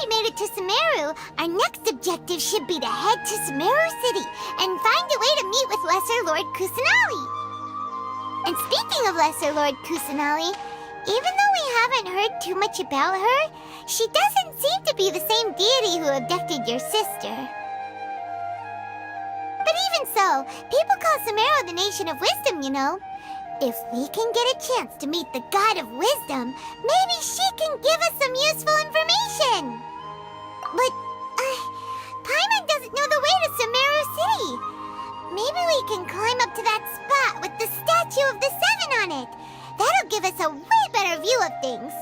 we made it to Sumeru, our next objective should be to head to Sumeru City and find a way to meet with Lesser Lord Kusanali. And speaking of Lesser Lord Kusanali, even though we haven't heard too much about her, she doesn't seem to be the same deity who abducted your sister. But even so, people call Sumeru the Nation of Wisdom, you know. If we can get a chance to meet the God of Wisdom, maybe she can give us some useful information. But, Paimon doesn't know the way to Sumeru City. Maybe we can climb up to that spot with the statue of the Seven on it. That'll give us a way better view of things.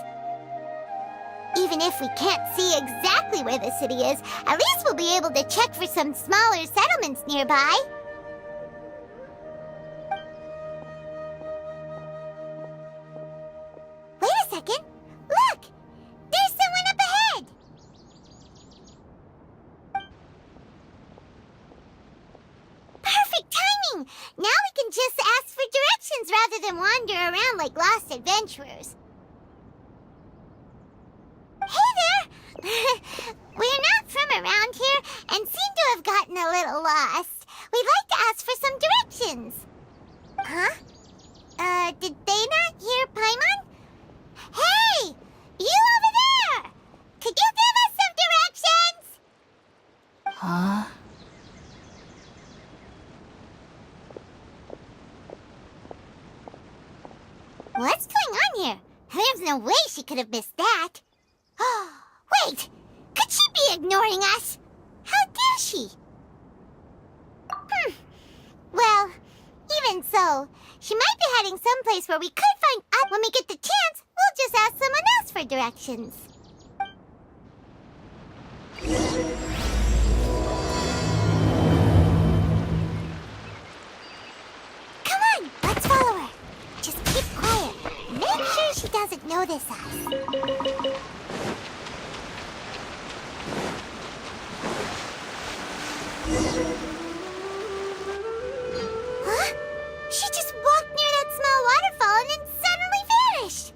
Even if we can't see exactly where the city is, at least we'll be able to check for some smaller settlements nearby. Wait a second. Look! There's someone up ahead! Perfect timing! Now we can just ask for directions rather than wander around like lost adventurers. Hey there! We're not from around here and seem to have gotten a little lost. We'd like to ask for some directions. Huh? Did they not hear Paimon? Hey! You over there! Could you give us some directions? Huh? What's going on here? There's no way she could have missed that. Wait! Could she be ignoring us? How dare she? Well, even so, she might be heading someplace where we could find out. When we get the chance, we'll just ask someone else for directions. Come on, let's follow her. Just keep quiet. Make sure she doesn't notice us. Huh? She just walked near that small waterfall and then suddenly vanished.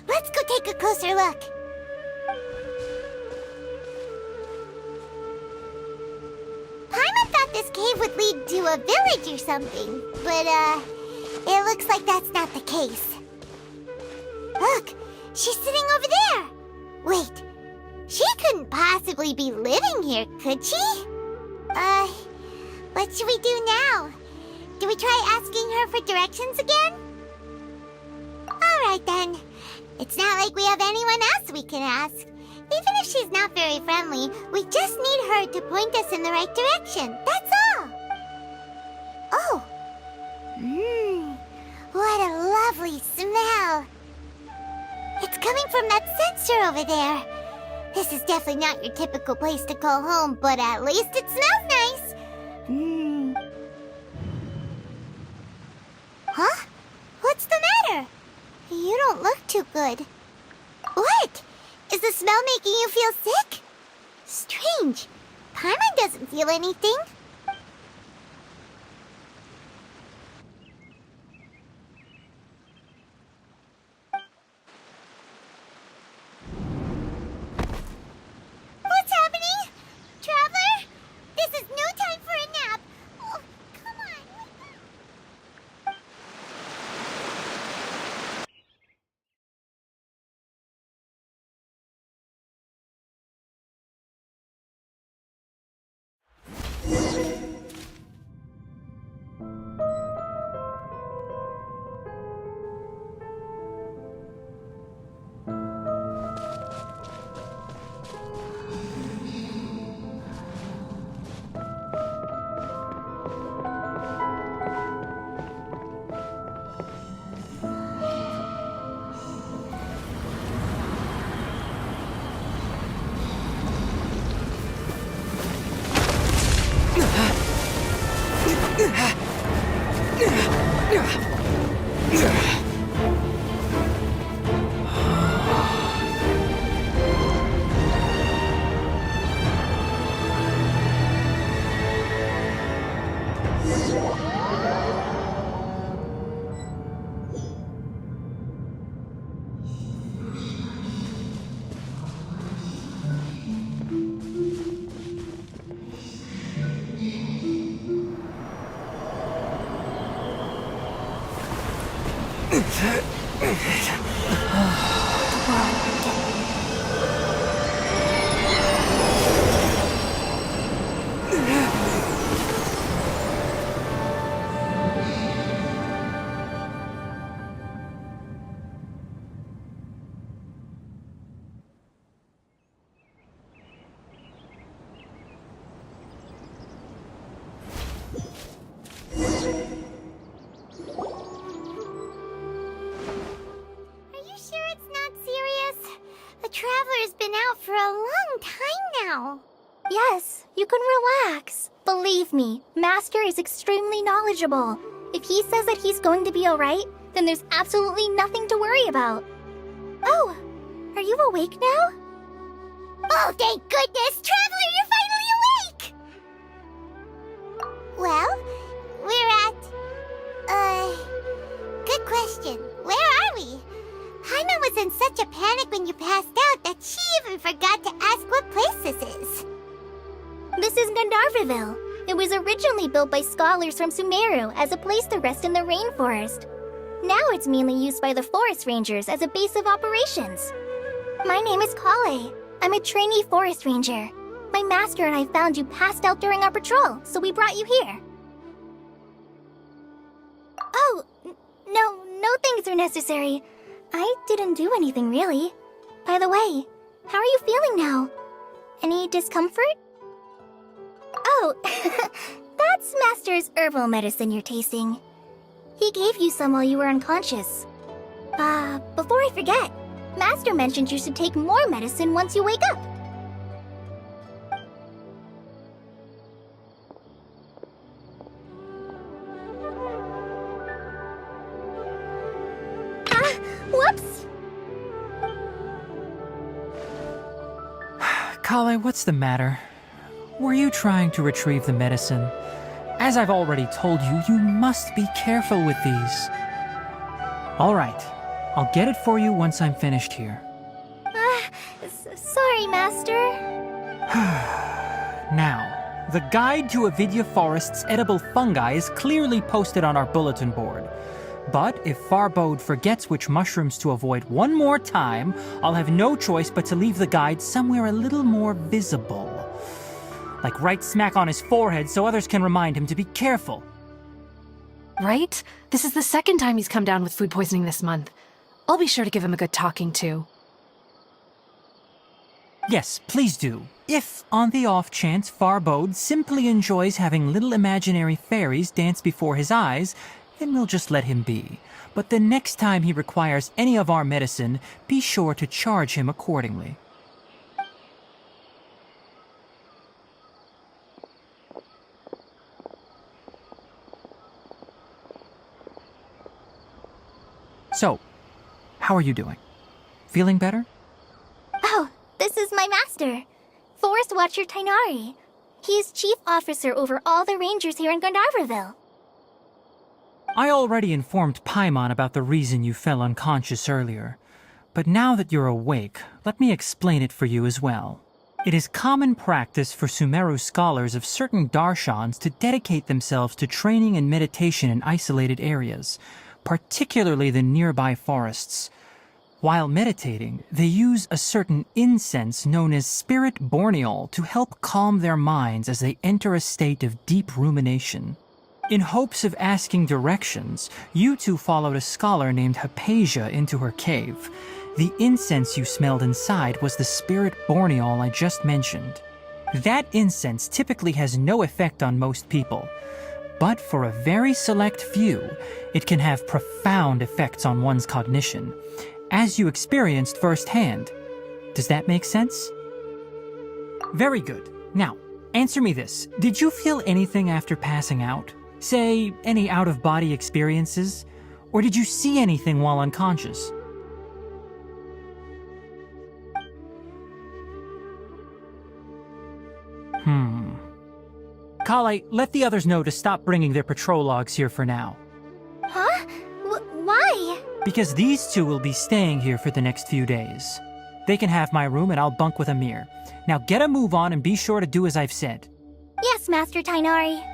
Let's go take a closer look. Paimon thought this cave would lead to a village or something, but, it looks like that's not the case. Look, she's sitting over there. Wait, she couldn't possibly be living here, could she? What should we do now? Do we try asking her for directions again? Alright then. It's not like we have anyone else we can ask. Even if she's not very friendly, we just need her to point us in the right direction. That's all. Oh. What a lovely smell. It's coming from that sensor over there. This is definitely not your typical place to call home, but at least it smells nice. Huh? What's the matter? You don't look too good. What? Is the smell making you feel sick? Strange. Paimon doesn't feel anything. What's happening? Traveler? This is no time for a nap. Oh, come on. Traveler's been out for a long time now. Yes, you can relax. Believe me, Master is extremely knowledgeable. If he says that he's going to be alright, then there's absolutely nothing to worry about. Oh, are you awake now? Oh, thank goodness! Traveler, you're finally awake! Well, we're at... Good question. Where are we? Paimon was in such a panic when you passed out that she even forgot to ask what place this is. This is Gandharvaville. It was originally built by scholars from Sumeru as a place to rest in the rainforest. Now it's mainly used by the forest rangers as a base of operations. My name is Kale. I'm a trainee forest ranger. My master and I found you passed out during our patrol, so we brought you here. Oh, no things are necessary. I didn't do anything, really. By the way, how are you feeling now? Any discomfort? Oh, that's Master's herbal medicine you're tasting. He gave you some while you were unconscious. Before I forget, Master mentioned you should take more medicine once you wake up. Whoops! Kale, what's the matter? Were you trying to retrieve the medicine? As I've already told you, you must be careful with these. All right, I'll get it for you once I'm finished here. Sorry, Master. Now, the guide to Avidya Forest's edible fungi is clearly posted on our bulletin board. But if Farbode forgets which mushrooms to avoid one more time, I'll have no choice but to leave the guide somewhere a little more visible. Like right smack on his forehead so others can remind him to be careful. Right? This is the second time he's come down with food poisoning this month. I'll be sure to give him a good talking to. Yes, please do. If, on the off chance, Farbode simply enjoys having little imaginary fairies dance before his eyes, then we'll just let him be. But the next time he requires any of our medicine, be sure to charge him accordingly. So, how are you doing? Feeling better? Oh, this is my master, Forest Watcher Tainari. He is chief officer over all the rangers here in Gandharvaville. I already informed Paimon about the reason you fell unconscious earlier. But now that you're awake, let me explain it for you as well. It is common practice for Sumeru scholars of certain darshans to dedicate themselves to training and meditation in isolated areas, particularly the nearby forests. While meditating, they use a certain incense known as spirit borneol to help calm their minds as they enter a state of deep rumination. In hopes of asking directions, you two followed a scholar named Hypatia into her cave. The incense you smelled inside was the spirit borneol I just mentioned. That incense typically has no effect on most people, but for a very select few, it can have profound effects on one's cognition, as you experienced firsthand. Does that make sense? Very good. Now, answer me this. Did you feel anything after passing out? Say, any out-of-body experiences? Or did you see anything while unconscious? Kale, let the others know to stop bringing their patrol logs here for now. Huh? Why? Because these two will be staying here for the next few days. They can have my room and I'll bunk with Amir. Now get a move on and be sure to do as I've said. Yes, Master Tainari.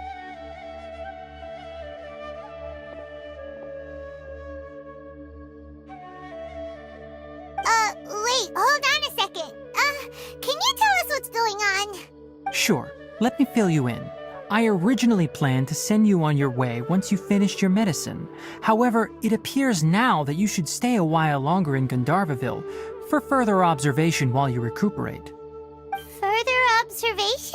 Sure, let me fill you in. I originally planned to send you on your way once you finished your medicine. However, it appears now that you should stay a while longer in Gandharvaville for further observation while you recuperate. Further observation?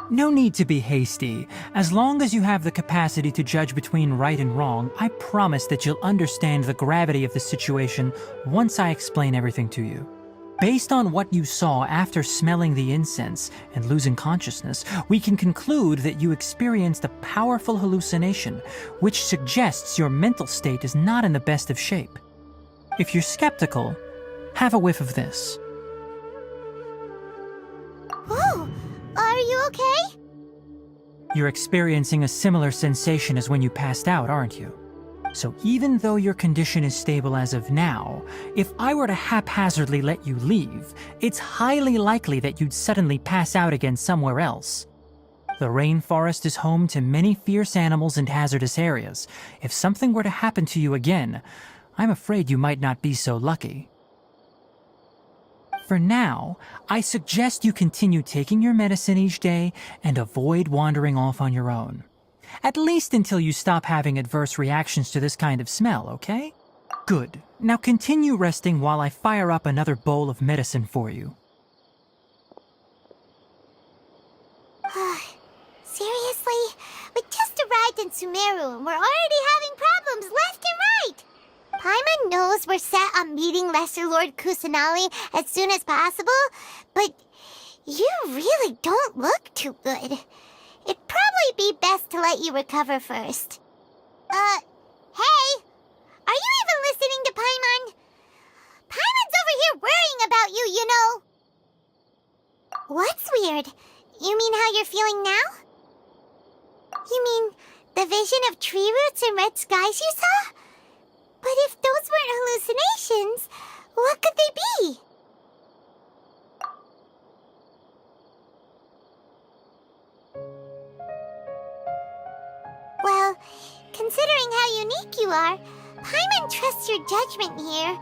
No need to be hasty. As long as you have the capacity to judge between right and wrong, I promise that you'll understand the gravity of the situation once I explain everything to you. Based on what you saw after smelling the incense and losing consciousness, we can conclude that you experienced a powerful hallucination, which suggests your mental state is not in the best of shape. If you're skeptical, have a whiff of this. Oh, are you okay? You're experiencing a similar sensation as when you passed out, aren't you? So even though your condition is stable as of now, if I were to haphazardly let you leave, it's highly likely that you'd suddenly pass out again somewhere else. The rainforest is home to many fierce animals and hazardous areas. If something were to happen to you again, I'm afraid you might not be so lucky. For now, I suggest you continue taking your medicine each day and avoid wandering off on your own. At least until you stop having adverse reactions to this kind of smell, okay? Good. Now continue resting while I fire up another bowl of medicine for you. Seriously? We just arrived in Sumeru and we're already having problems left and right! Paimon knows we're set on meeting Lesser Lord Kusanali as soon as possible, but you really don't look too good. It'd probably be best to let you recover first. Hey! Are you even listening to Paimon? Paimon's over here worrying about you, you know! What's weird? You mean how you're feeling now? You mean the vision of tree roots and red skies you saw? But if those weren't hallucinations, what could they be? Well, considering how unique you are, Paimon trusts your judgment here.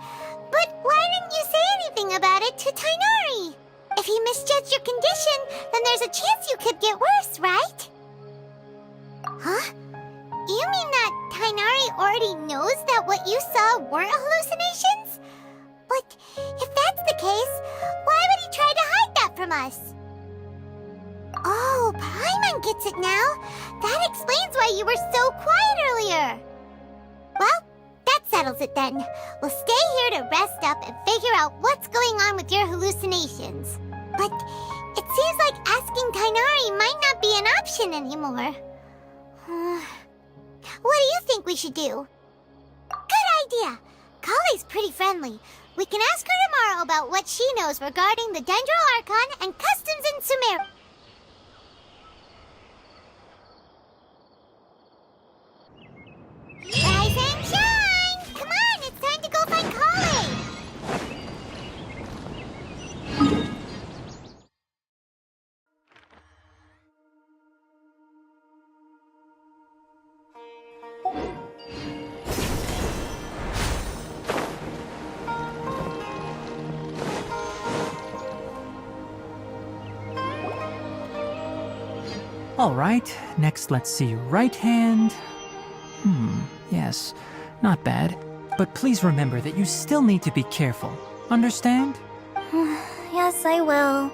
But why didn't you say anything about it to Tainari? If he misjudged your condition, then there's a chance you could get worse, right? Huh? You mean that Tainari already knows that what you saw weren't hallucinations? But if that's the case, why would he try to hide that from us? Oh, Paimon gets it now. That explains why you were so quiet earlier. Well, that settles it then. We'll stay here to rest up and figure out what's going on with your hallucinations. But it seems like asking Tainari might not be an option anymore. What do you think we should do? Good idea. Kale's pretty friendly. We can ask her tomorrow about what she knows regarding the Dendro Archon and customs in Sumeru. Rise and shine! Come on, it's time to go find Kale! All right, next let's see your right hand. Yes, not bad. But please remember that you still need to be careful. Understand? Yes, I will.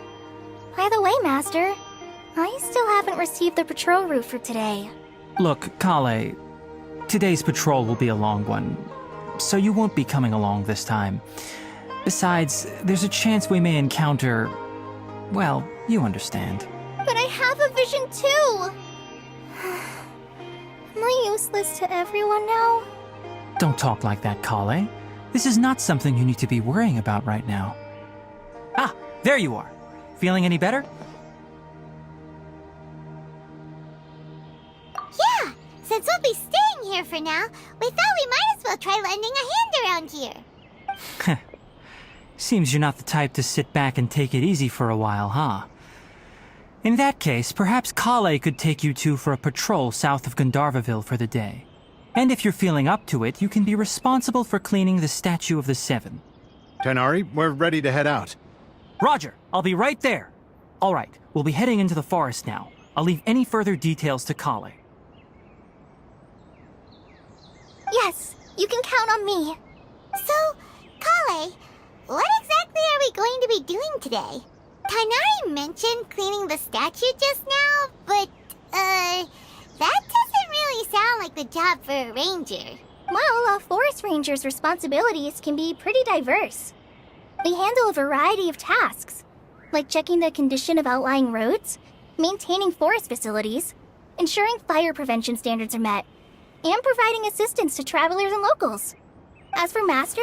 By the way, Master, I still haven't received the patrol route for today. Look, Kale, today's patrol will be a long one, so you won't be coming along this time. Besides, there's a chance we may encounter... well, you understand. But I have a vision too! Am I useless to everyone now? Don't talk like that, Kale. This is not something you need to be worrying about right now. Ah, there you are. Feeling any better? Yeah, since we'll be staying here for now, we thought we might as well try lending a hand around here. Seems you're not the type to sit back and take it easy for a while, huh? In that case, perhaps Kale could take you two for a patrol south of Gandharvaville for the day. And if you're feeling up to it, you can be responsible for cleaning the Statue of the Seven. Tainari, we're ready to head out. Roger, I'll be right there. All right, we'll be heading into the forest now. I'll leave any further details to Kale. Yes, you can count on me. So, Kale, what exactly are we going to be doing today? Kainari mentioned cleaning the statue just now, but, that doesn't really sound like the job for a ranger. Well, a forest ranger's responsibilities can be pretty diverse. They handle a variety of tasks, like checking the condition of outlying roads, maintaining forest facilities, ensuring fire prevention standards are met, and providing assistance to travelers and locals. As for Master,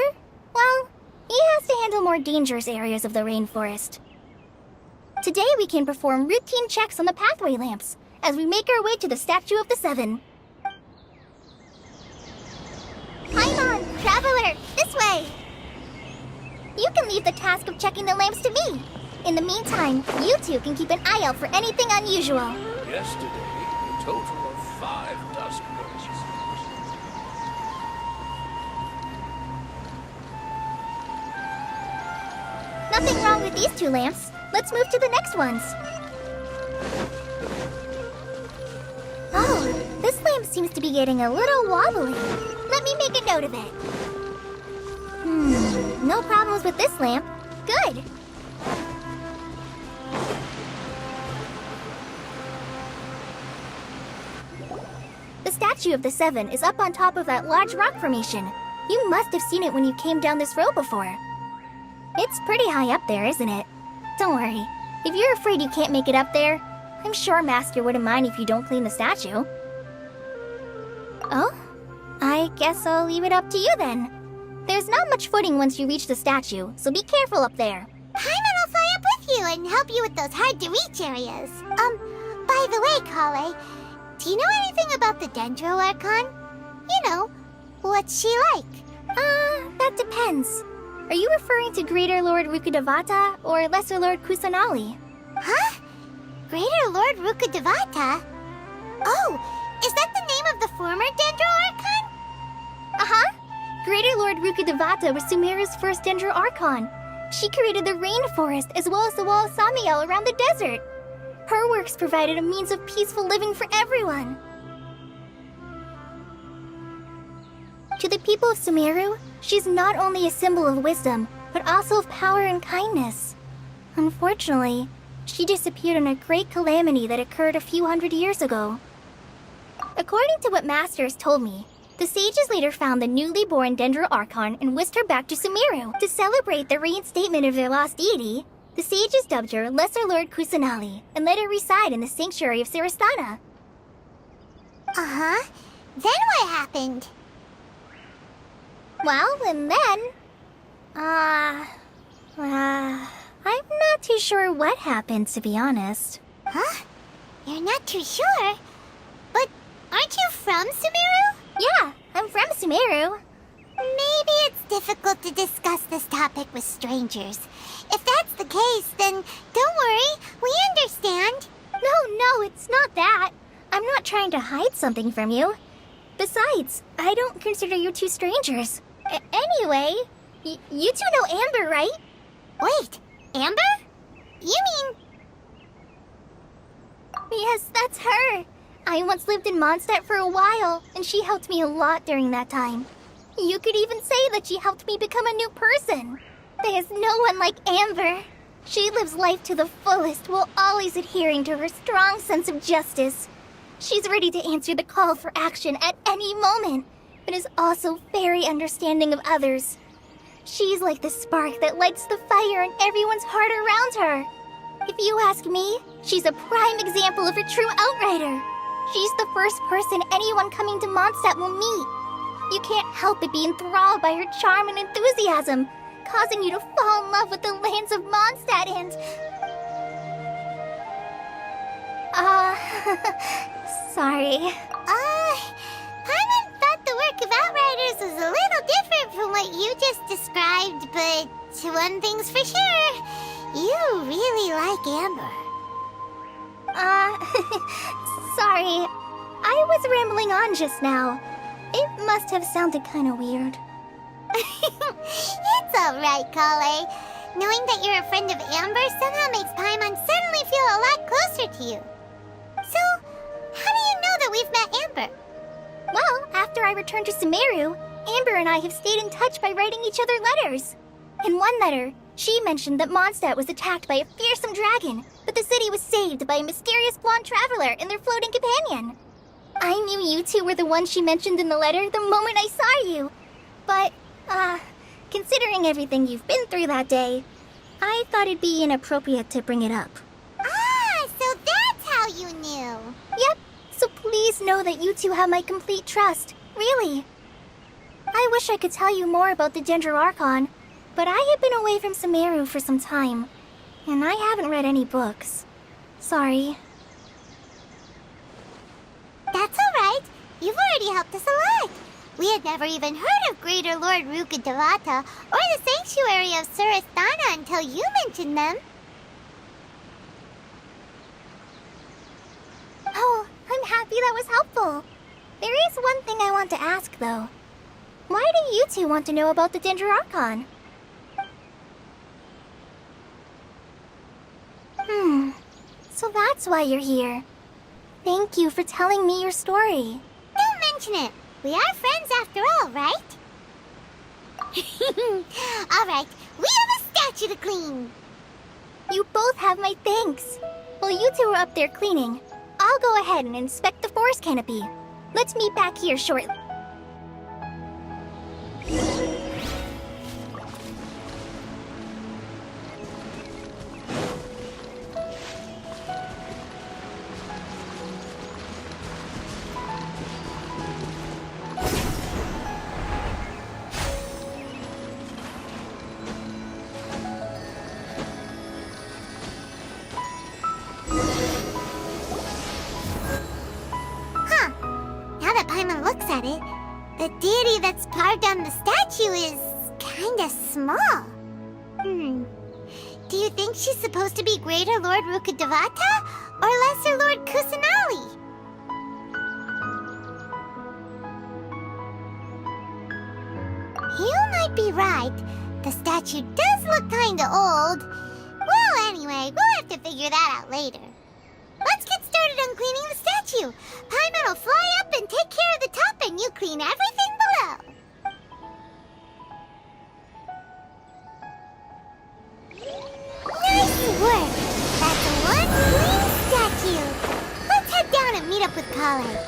well, he has to handle more dangerous areas of the rainforest. Today we can perform routine checks on the pathway lamps as we make our way to the Statue of the Seven. Paimon, Traveler, this way! You can leave the task of checking the lamps to me. In the meantime, you two can keep an eye out for anything unusual. Yesterday, a total of 5 dusk ghosts. Nothing wrong with these 2 lamps. Let's move to the next ones. Oh, this lamp seems to be getting a little wobbly. Let me make a note of it. No problems with this lamp. Good. The Statue of the Seven is up on top of that large rock formation. You must have seen it when you came down this road before. It's pretty high up there, isn't it? Don't worry. If you're afraid you can't make it up there, I'm sure Master wouldn't mind if you don't clean the statue. Oh? I guess I'll leave it up to you then. There's not much footing once you reach the statue, so be careful up there. Paimon will fly up with you and help you with those hard-to-reach areas. By the way, Kale, do you know anything about the Dendro Archon? You know, what's she like? That depends. Are you referring to Greater Lord Rukkhadevata or Lesser Lord Kusanali? Huh? Greater Lord Rukkhadevata? Oh, is that the name of the former Dendro Archon? Uh-huh. Greater Lord Rukkhadevata was Sumeru's first Dendro Archon. She created the rainforest as well as the wall of Samiel around the desert. Her works provided a means of peaceful living for everyone. To the people of Sumeru, she's not only a symbol of wisdom, but also of power and kindness. Unfortunately, she disappeared in a great calamity that occurred a few hundred years ago. According to what Master has told me, the sages later found the newly born Dendro Archon and whisked her back to Sumeru. To celebrate the reinstatement of their lost deity, the sages dubbed her Lesser Lord Kusanali and let her reside in the sanctuary of Sarastana. Uh-huh. Then what happened? Well, and then... I'm not too sure what happened, to be honest. Huh? You're not too sure? But aren't you from Sumeru? Yeah, I'm from Sumeru. Maybe it's difficult to discuss this topic with strangers. If that's the case, then don't worry, we understand. No, it's not that. I'm not trying to hide something from you. Besides, I don't consider you two strangers. Anyway, you two know Amber, right? Wait, Amber? You mean... Yes, that's her. I once lived in Mondstadt for a while, and she helped me a lot during that time. You could even say that she helped me become a new person. There's no one like Amber. She lives life to the fullest while always adhering to her strong sense of justice. She's ready to answer the call for action at any moment, but is also very understanding of others. She's like the spark that lights the fire in everyone's heart around her. If you ask me, she's a prime example of a true outrider. She's the first person anyone coming to Mondstadt will meet. You can't help but be enthralled by her charm and enthusiasm, causing you to fall in love with the lands of Mondstadt and... sorry. Paimon thought the work of Outriders was a little different from what you just described, but one thing's for sure, you really like Amber. Sorry. I was rambling on just now. It must have sounded kind of weird. It's alright, Kale. Knowing that you're a friend of Amber somehow makes Paimon suddenly feel a lot closer to you. So, how do you know that we've met Amber? Well, after I returned to Sumeru, Amber and I have stayed in touch by writing each other letters. In one letter, she mentioned that Mondstadt was attacked by a fearsome dragon, but the city was saved by a mysterious blonde traveler and their floating companion. I knew you two were the ones she mentioned in the letter the moment I saw you. But, considering everything you've been through that day, I thought it'd be inappropriate to bring it up. Ah, so that's how you knew. Yep, so please know that you two have my complete trust, really. I wish I could tell you more about the Ginger Archon, but I have been away from Sumeru for some time, and I haven't read any books. Sorry. That's alright. You've already helped us a lot. We had never even heard of Greater Lord Rukkhadevata or the Sanctuary of Surasthana until you mentioned them. Oh, I'm happy that was helpful. There is one thing I want to ask, though. Why do you two want to know about the Ginger Archon? So that's why you're here. Thank you for telling me your story. Don't mention it. We are friends after all, right? Alright, we have a statue to clean. You both have my thanks. While you two are up there cleaning, I'll go ahead and inspect the forest canopy. Let's meet back here shortly. Huh. Now that Paimon looks at it, the deity that's carved on the statue is kinda small. Do you think she's supposed to be Greater Lord Rukkhadevata or Lesser Lord Kusanali? You might be right. The statue does look kinda old. Well, anyway, we'll have to figure that out later. Let's get started on cleaning the statue. Paimon will fly up and take care of the top, and you clean everything below. Nice work! That's one clean statue. Let's head down and meet up with Kale.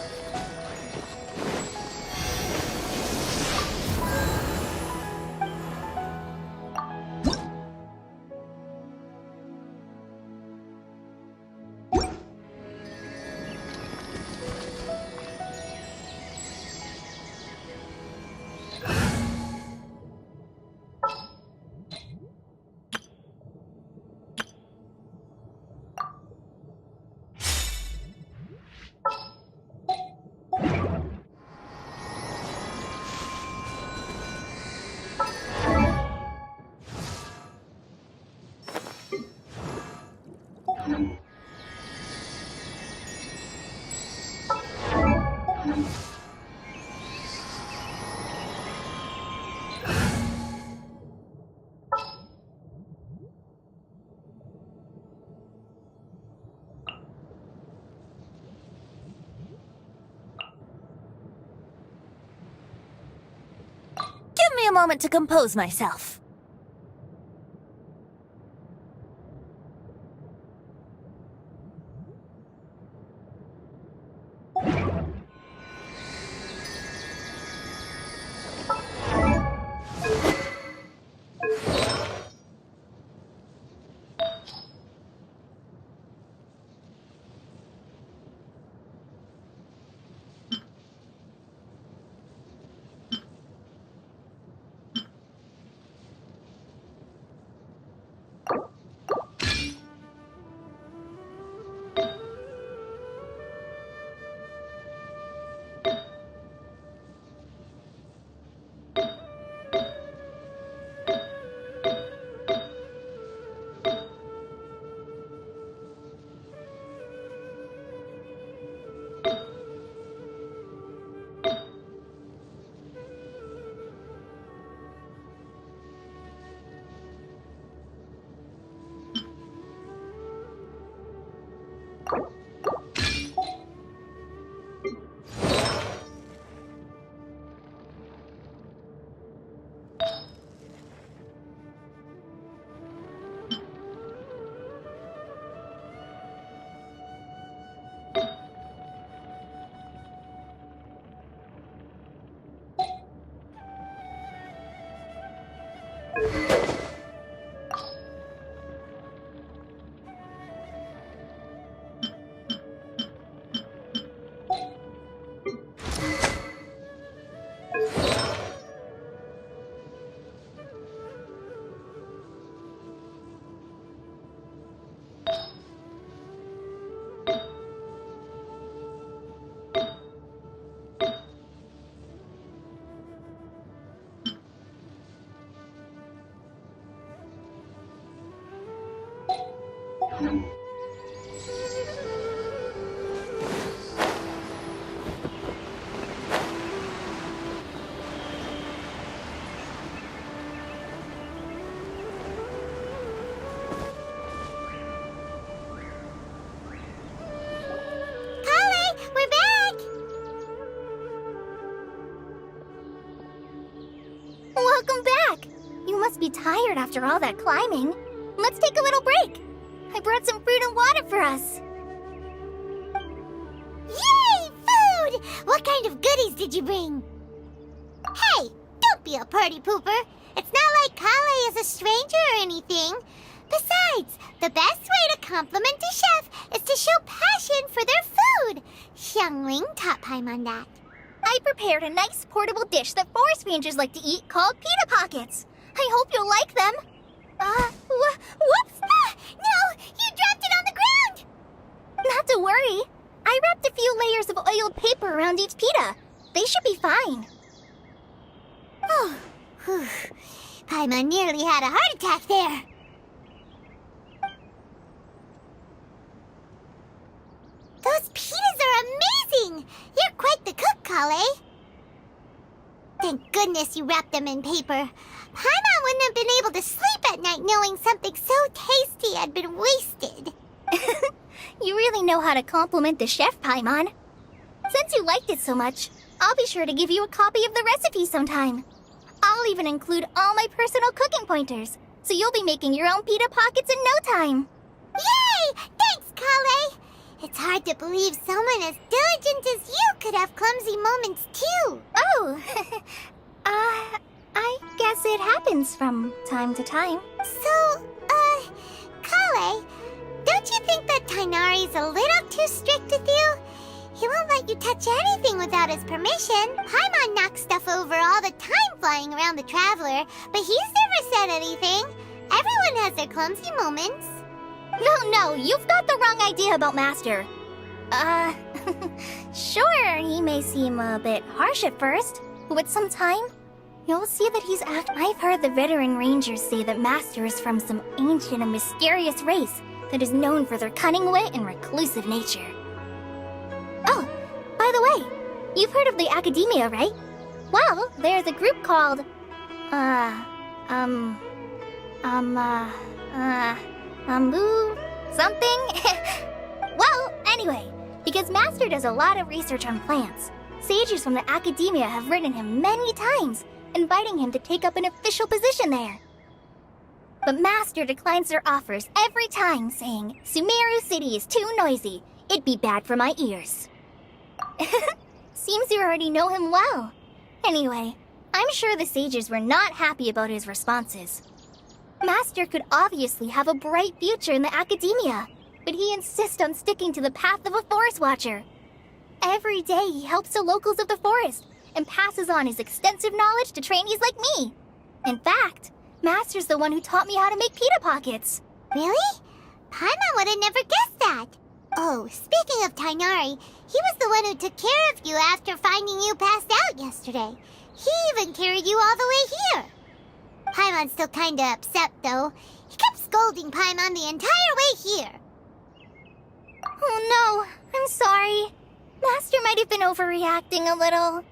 Give me a moment to compose myself. Kale, we're back! Welcome back! You must be tired after all that climbing. Let's take a little break. I brought some fruit and water for us. Yay, food! What kind of goodies did you bring? Hey, don't be a party pooper. It's not like Kale is a stranger or anything. Besides, the best way to compliment a chef is to show passion for their food. Xiangling taught Paimon that. I prepared a nice portable dish that forest rangers like to eat called pita pockets. I hope you'll like them. Whoops! Ah, no, you dropped it on the ground! Not to worry. I wrapped a few layers of oiled paper around each pita. They should be fine. Oh, whew. Paimon nearly had a heart attack there. Those pitas are amazing! You're quite the cook, Kale. Thank goodness you wrapped them in paper. Paimon wouldn't have been able to sleep at night knowing something so tasty had been wasted. You really know how to compliment the chef, Paimon. Since you liked it so much, I'll be sure to give you a copy of the recipe sometime. I'll even include all my personal cooking pointers, so you'll be making your own pita pockets in no time. Yay! Thanks, Kale! It's hard to believe someone as diligent as you could have clumsy moments too. Oh, I guess it happens from time to time. So, Kale, don't you think that Tainari's a little too strict with you? He won't let you touch anything without his permission. Paimon knocks stuff over all the time flying around the Traveler, but he's never said anything. Everyone has their clumsy moments. No, you've got the wrong idea about Master. Sure, he may seem a bit harsh at first, but with some time, you'll see that he's I've heard the veteran rangers say that Master is from some ancient and mysterious race that is known for their cunning wit and reclusive nature. Oh, by the way, you've heard of the Academia, right? Well, there's a group called, something? Well, anyway, because Master does a lot of research on plants, sages from the Academia have written him many times, inviting him to take up an official position there. But Master declines their offers every time, saying, Sumeru City is too noisy. It'd be bad for my ears. Seems you already know him well. Anyway, I'm sure the sages were not happy about his responses. Master could obviously have a bright future in the Academia, but he insists on sticking to the path of a forest watcher. Every day he helps the locals of the forest and passes on his extensive knowledge to trainees like me. In fact, Master's the one who taught me how to make pita pockets. Really? Paimon would have never guessed that. Oh, speaking of Tainari, he was the one who took care of you after finding you passed out yesterday. He even carried you all the way here. Paimon's still kinda upset, though. He kept scolding Paimon the entire way here. Oh no, I'm sorry. Master might have been overreacting a little.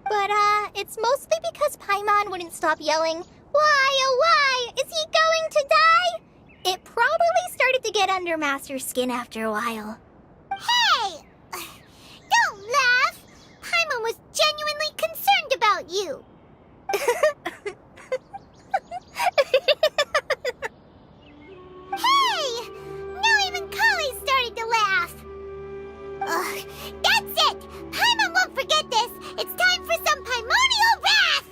But, it's mostly because Paimon wouldn't stop yelling, Why, oh why, is he going to die? It probably started to get under Master's skin after a while. Hey! Don't laugh! Paimon was genuinely concerned about you. Hey! Now even Kale's starting to laugh. Ugh, that's it! Paimon won't forget this! It's time for some primordial wrath!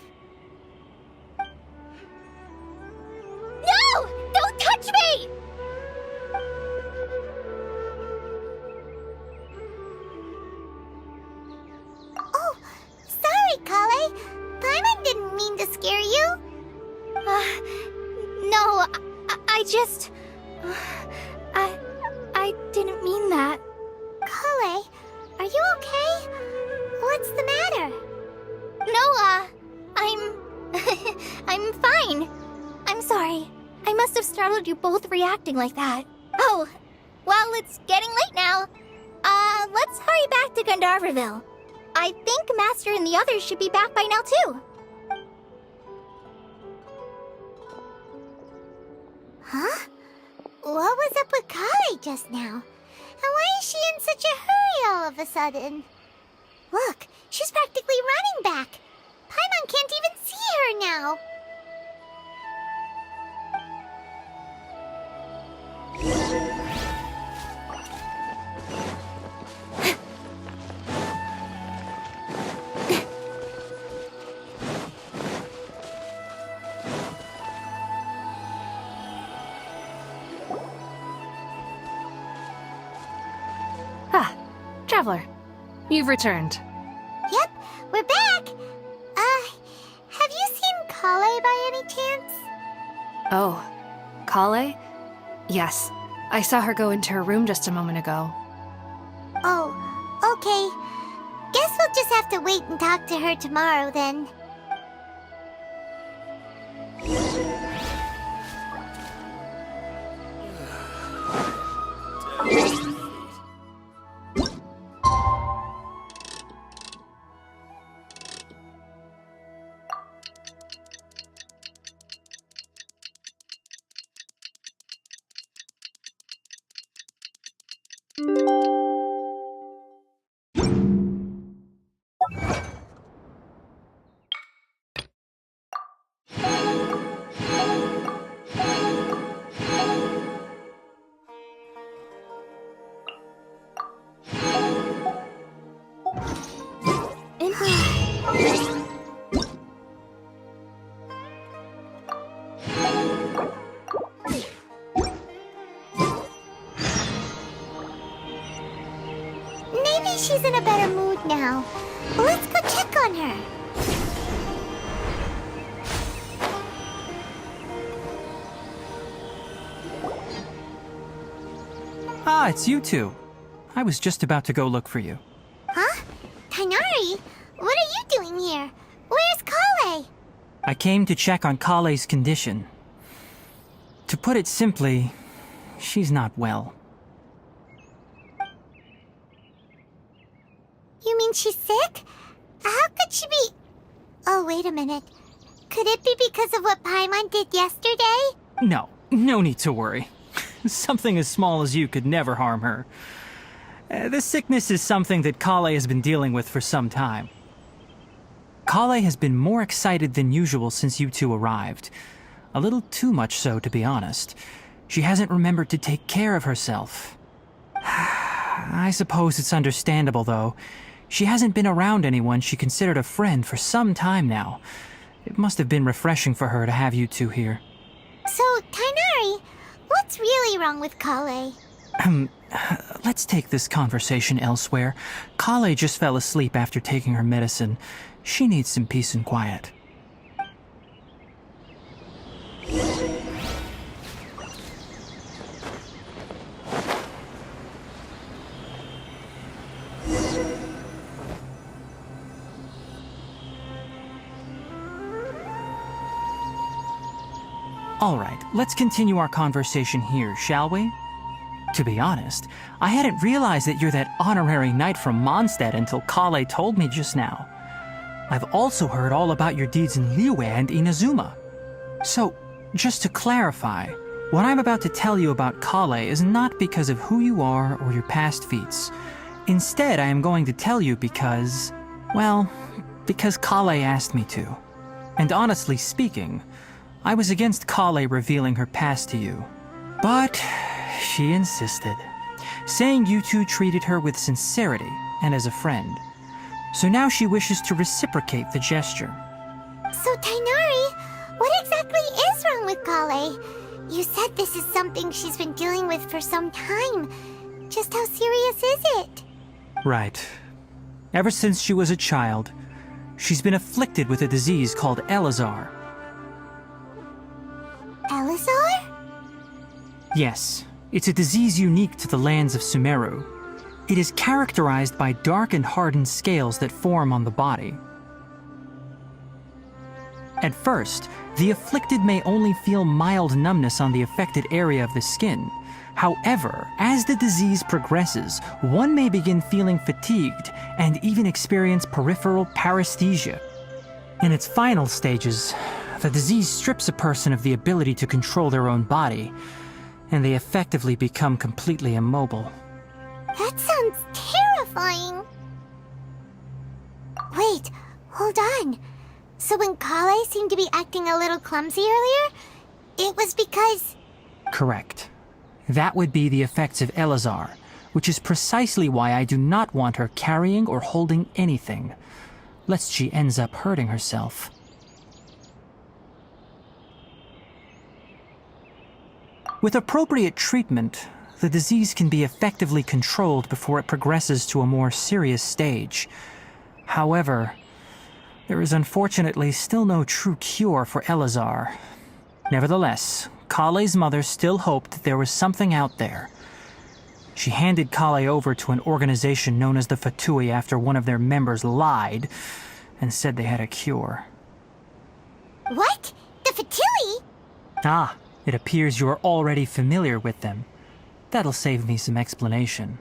I didn't mean that. Kale, are you okay? What's the matter? No, I'm fine. I'm sorry. I must have startled you both reacting like that. Oh, well, it's getting late now. Let's hurry back to Gandharvaville. I think Master and the others should be back by now, too. Huh? What was up with Kale just now? And why is she in such a hurry all of a sudden? Look, she's practically running back. Paimon can't even see her now. Ah, Traveler. You've returned. Yep, we're back. Have you seen Kale by any chance? Oh, Kale? Yes. I saw her go into her room just a moment ago. Oh, okay. Guess we'll just have to wait and talk to her tomorrow then. Maybe she's in a better mood now. Let's go check on her. Ah, it's you two. I was just about to go look for you. Huh? Tainari? What are you doing here? Where's Kale? I came to check on Kale's condition. To put it simply, she's not well. You mean she's sick? How could she be... Oh, wait a minute. Could it be because of what Paimon did yesterday? No need to worry. Something as small as you could never harm her. This sickness is something that Kale has been dealing with for some time. Kale has been more excited than usual since you two arrived. A little too much so, to be honest. She hasn't remembered to take care of herself. I suppose it's understandable, though. She hasn't been around anyone she considered a friend for some time now. It must have been refreshing for her to have you two here. So, Tainari, what's really wrong with Kale? Let's take this conversation elsewhere. Kale just fell asleep after taking her medicine. She needs some peace and quiet. All right, let's continue our conversation here, shall we? To be honest, I hadn't realized that you're that honorary knight from Mondstadt until Kale told me just now. I've also heard all about your deeds in Liyue and Inazuma. So, just to clarify, what I'm about to tell you about Kale is not because of who you are or your past feats. Instead, I am going to tell you because, well, because Kale asked me to. And honestly speaking, I was against Kale revealing her past to you. But she insisted, saying you two treated her with sincerity and as a friend. So now she wishes to reciprocate the gesture. So, Tainari, what exactly is wrong with Kale? You said this is something she's been dealing with for some time. Just how serious is it? Right. Ever since she was a child, she's been afflicted with a disease called Elazar. Elazar? Yes, it's a disease unique to the lands of Sumeru. It is characterized by dark and hardened scales that form on the body. At first, the afflicted may only feel mild numbness on the affected area of the skin. However, as the disease progresses, one may begin feeling fatigued and even experience peripheral paresthesia. In its final stages, the disease strips a person of the ability to control their own body, and they effectively become completely immobile. That sounds terrifying. Wait, hold on. So when Kale seemed to be acting a little clumsy earlier, it was because... Correct. That would be the effects of Elazar, which is precisely why I do not want her carrying or holding anything, lest she ends up hurting herself. With appropriate treatment, the disease can be effectively controlled before it progresses to a more serious stage. However, there is unfortunately still no true cure for Elazar. Nevertheless, Kale's mother still hoped that there was something out there. She handed Kale over to an organization known as the Fatui after one of their members lied and said they had a cure. What? The Fatui? Ah, it appears you are already familiar with them. That'll save me some explanation.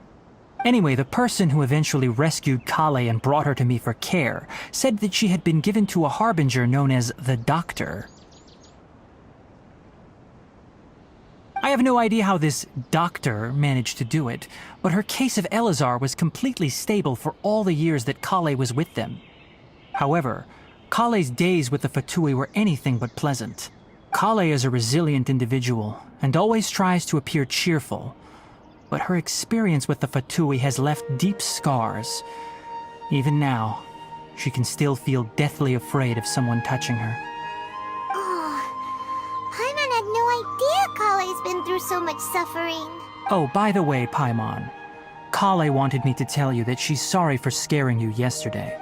Anyway, the person who eventually rescued Kale and brought her to me for care said that she had been given to a harbinger known as the Doctor. I have no idea how this doctor managed to do it, but her case of Elazar was completely stable for all the years that Kale was with them. However, Kale's days with the Fatui were anything but pleasant. Kale is a resilient individual and always tries to appear cheerful, but her experience with the Fatui has left deep scars. Even now, she can still feel deathly afraid of someone touching her. Paimon had no idea Kale's been through so much suffering. Oh, by the way, Paimon, Kale wanted me to tell you that she's sorry for scaring you yesterday.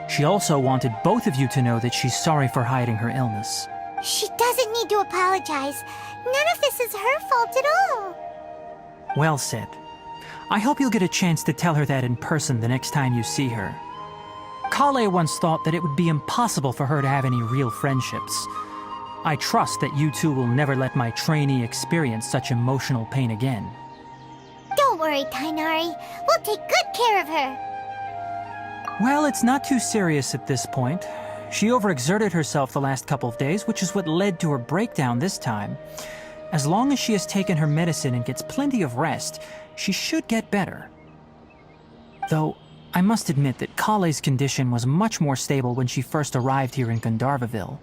She also wanted both of you to know that she's sorry for hiding her illness. She doesn't need to apologize. None of this is her fault at all. Well said. I hope you'll get a chance to tell her that in person the next time you see her. Kale once thought that it would be impossible for her to have any real friendships. I trust that you two will never let my trainee experience such emotional pain again. Don't worry, Tainari. We'll take good care of her. Well, it's not too serious at this point. She overexerted herself the last couple of days, which is what led to her breakdown this time. As long as she has taken her medicine and gets plenty of rest, she should get better. Though, I must admit that Kale's condition was much more stable when she first arrived here in Gandharvaville.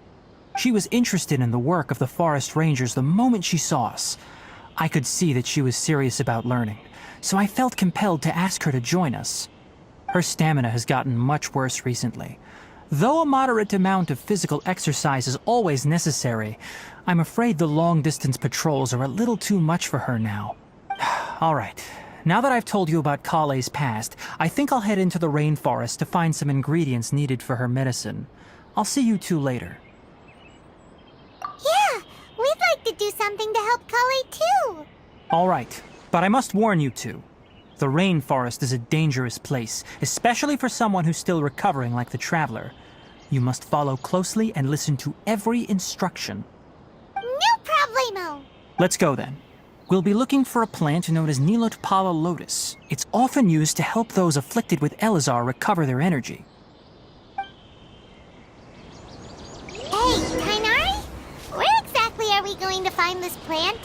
She was interested in the work of the forest rangers the moment she saw us. I could see that she was serious about learning, so I felt compelled to ask her to join us. Her stamina has gotten much worse recently. Though a moderate amount of physical exercise is always necessary, I'm afraid the long-distance patrols are a little too much for her now. All right, now that I've told you about Kale's past, I think I'll head into the rainforest to find some ingredients needed for her medicine. I'll see you two later. Yeah, we'd like to do something to help Kale too. All right, but I must warn you two. The rainforest is a dangerous place, especially for someone who's still recovering like the Traveler. You must follow closely and listen to every instruction. No problemo. Let's go then. We'll be looking for a plant known as Nilotpala lotus. It's often used to help those afflicted with Elazar recover their energy. Hey, Tainari? Where exactly are we going to find this plant?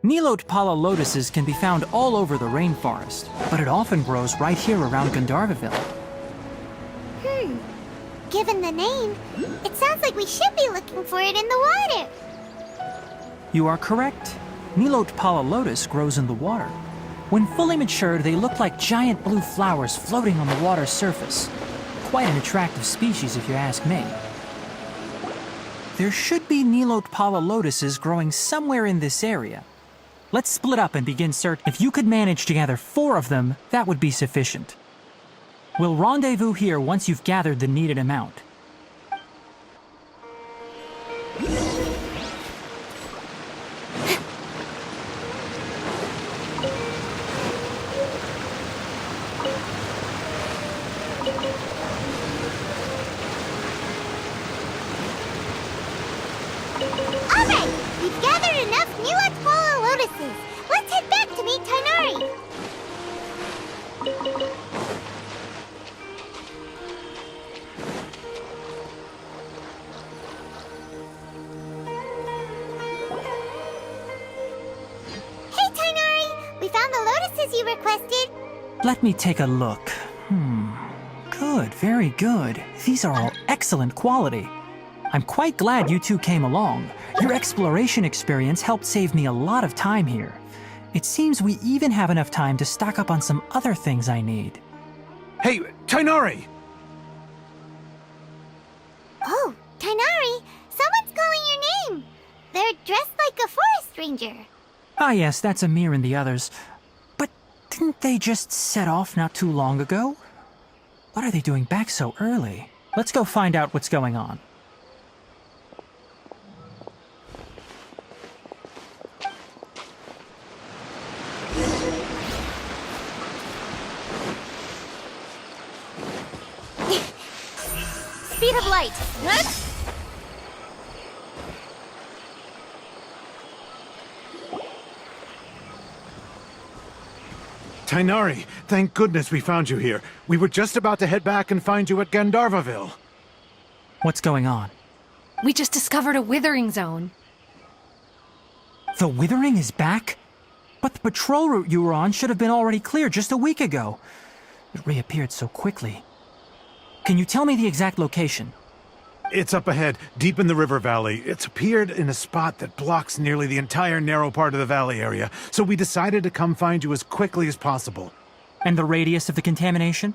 Nilotpala lotuses can be found all over the rainforest, but it often grows right here around Gandharvaville. Given the name, it sounds like we should be looking for it in the water. You are correct. Nilotpala lotus grows in the water. When fully matured, they look like giant blue flowers floating on the water's surface. Quite an attractive species if you ask me. There should be Nilotpala lotuses growing somewhere in this area. Let's split up and begin search. If you could manage to gather 4 of them, that would be sufficient. We'll rendezvous here once you've gathered the needed amount. Alright, we've gathered enough new Atpala lotuses. Let's head back to meet Tainari. Hey Tainari, we found the lotuses you requested. Let me take a look. Good, very good. These are all excellent quality. I'm quite glad you two came along. Your exploration experience helped save me a lot of time here. It seems we even have enough time to stock up on some other things I need. Hey, Tainari! Oh, Tainari, someone's calling your name. They're dressed like a forest ranger. Ah yes, that's Amir and the others. But didn't they just set off not too long ago? What are they doing back so early? Let's go find out what's going on. Speed of light. Tainari, thank goodness we found you here. We were just about to head back and find you at Gandharvaville. What's going on? We just discovered a withering zone. The Withering is back? But the patrol route you were on should have been already clear just a week ago. It reappeared so quickly. Can you tell me the exact location? It's up ahead, deep in the river valley. It's appeared in a spot that blocks nearly the entire narrow part of the valley area, so we decided to come find you as quickly as possible. And the radius of the contamination?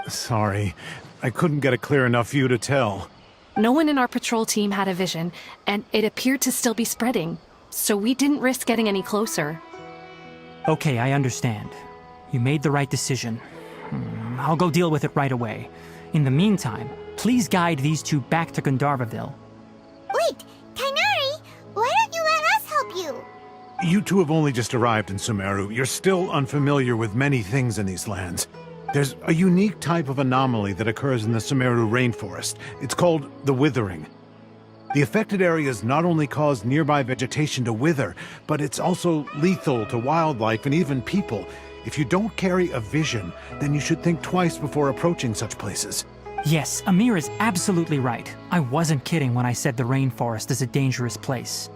Sorry, I couldn't get a clear enough view to tell. No one in our patrol team had a vision, and it appeared to still be spreading, so we didn't risk getting any closer. Okay, I understand. You made the right decision. I'll go deal with it right away. In the meantime, please guide these two back to Gandharvaville. Wait, Tainari, why don't you let us help you? You two have only just arrived in Sumeru. You're still unfamiliar with many things in these lands. There's a unique type of anomaly that occurs in the Sumeru rainforest. It's called the Withering. The affected areas not only cause nearby vegetation to wither, but it's also lethal to wildlife and even people. If you don't carry a vision, then you should think twice before approaching such places. Yes, Amir is absolutely right. I wasn't kidding when I said the rainforest is a dangerous place.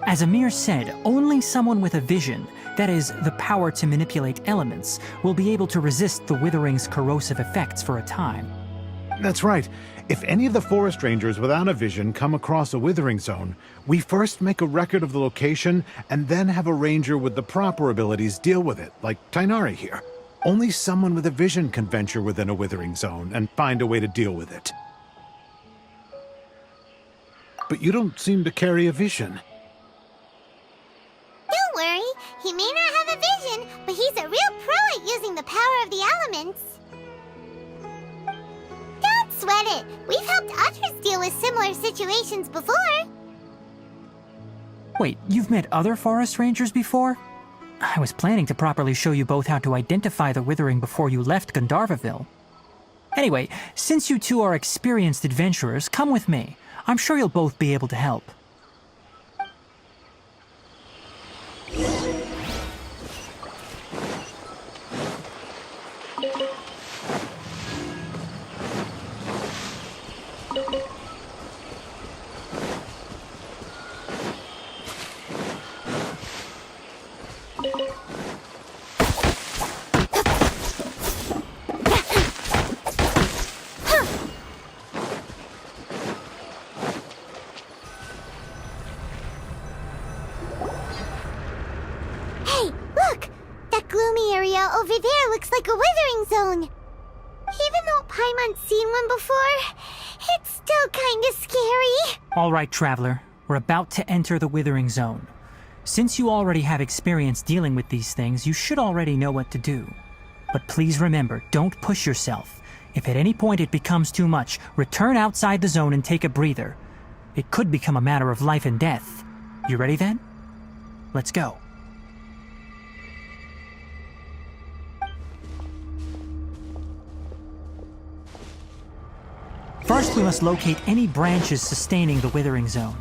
As Amir said, only someone with a vision, that is, the power to manipulate elements, will be able to resist the Withering's corrosive effects for a time. That's right. If any of the forest rangers without a vision come across a withering zone, we first make a record of the location and then have a ranger with the proper abilities deal with it, like Tainari here. Only someone with a vision can venture within a withering zone and find a way to deal with it. But you don't seem to carry a vision. Don't worry, he may not have a vision, but he's a real pro at using the power of the elements. Don't sweat it. We've helped others deal with similar situations before. Wait, you've met other forest rangers before? I was planning to properly show you both how to identify the Withering before you left Gandharvaville. Anyway, since you two are experienced adventurers, come with me. I'm sure you'll both be able to help. Over there looks like a withering zone. Even though Paimon's seen one before, it's still kinda scary. All right, Traveler. We're about to enter the Withering Zone. Since you already have experience dealing with these things, you should already know what to do. But please remember, don't push yourself. If at any point it becomes too much, return outside the zone and take a breather. It could become a matter of life and death. You ready then? Let's go. First, we must locate any branches sustaining the Withering Zone.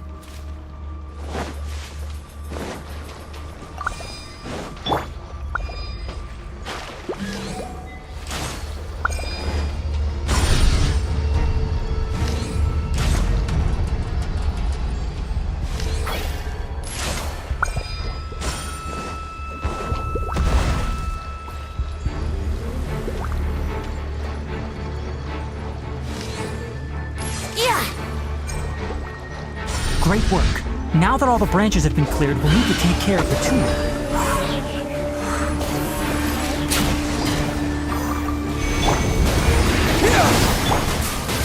Great work. Now that all the branches have been cleared, we'll need to take care of the tumor.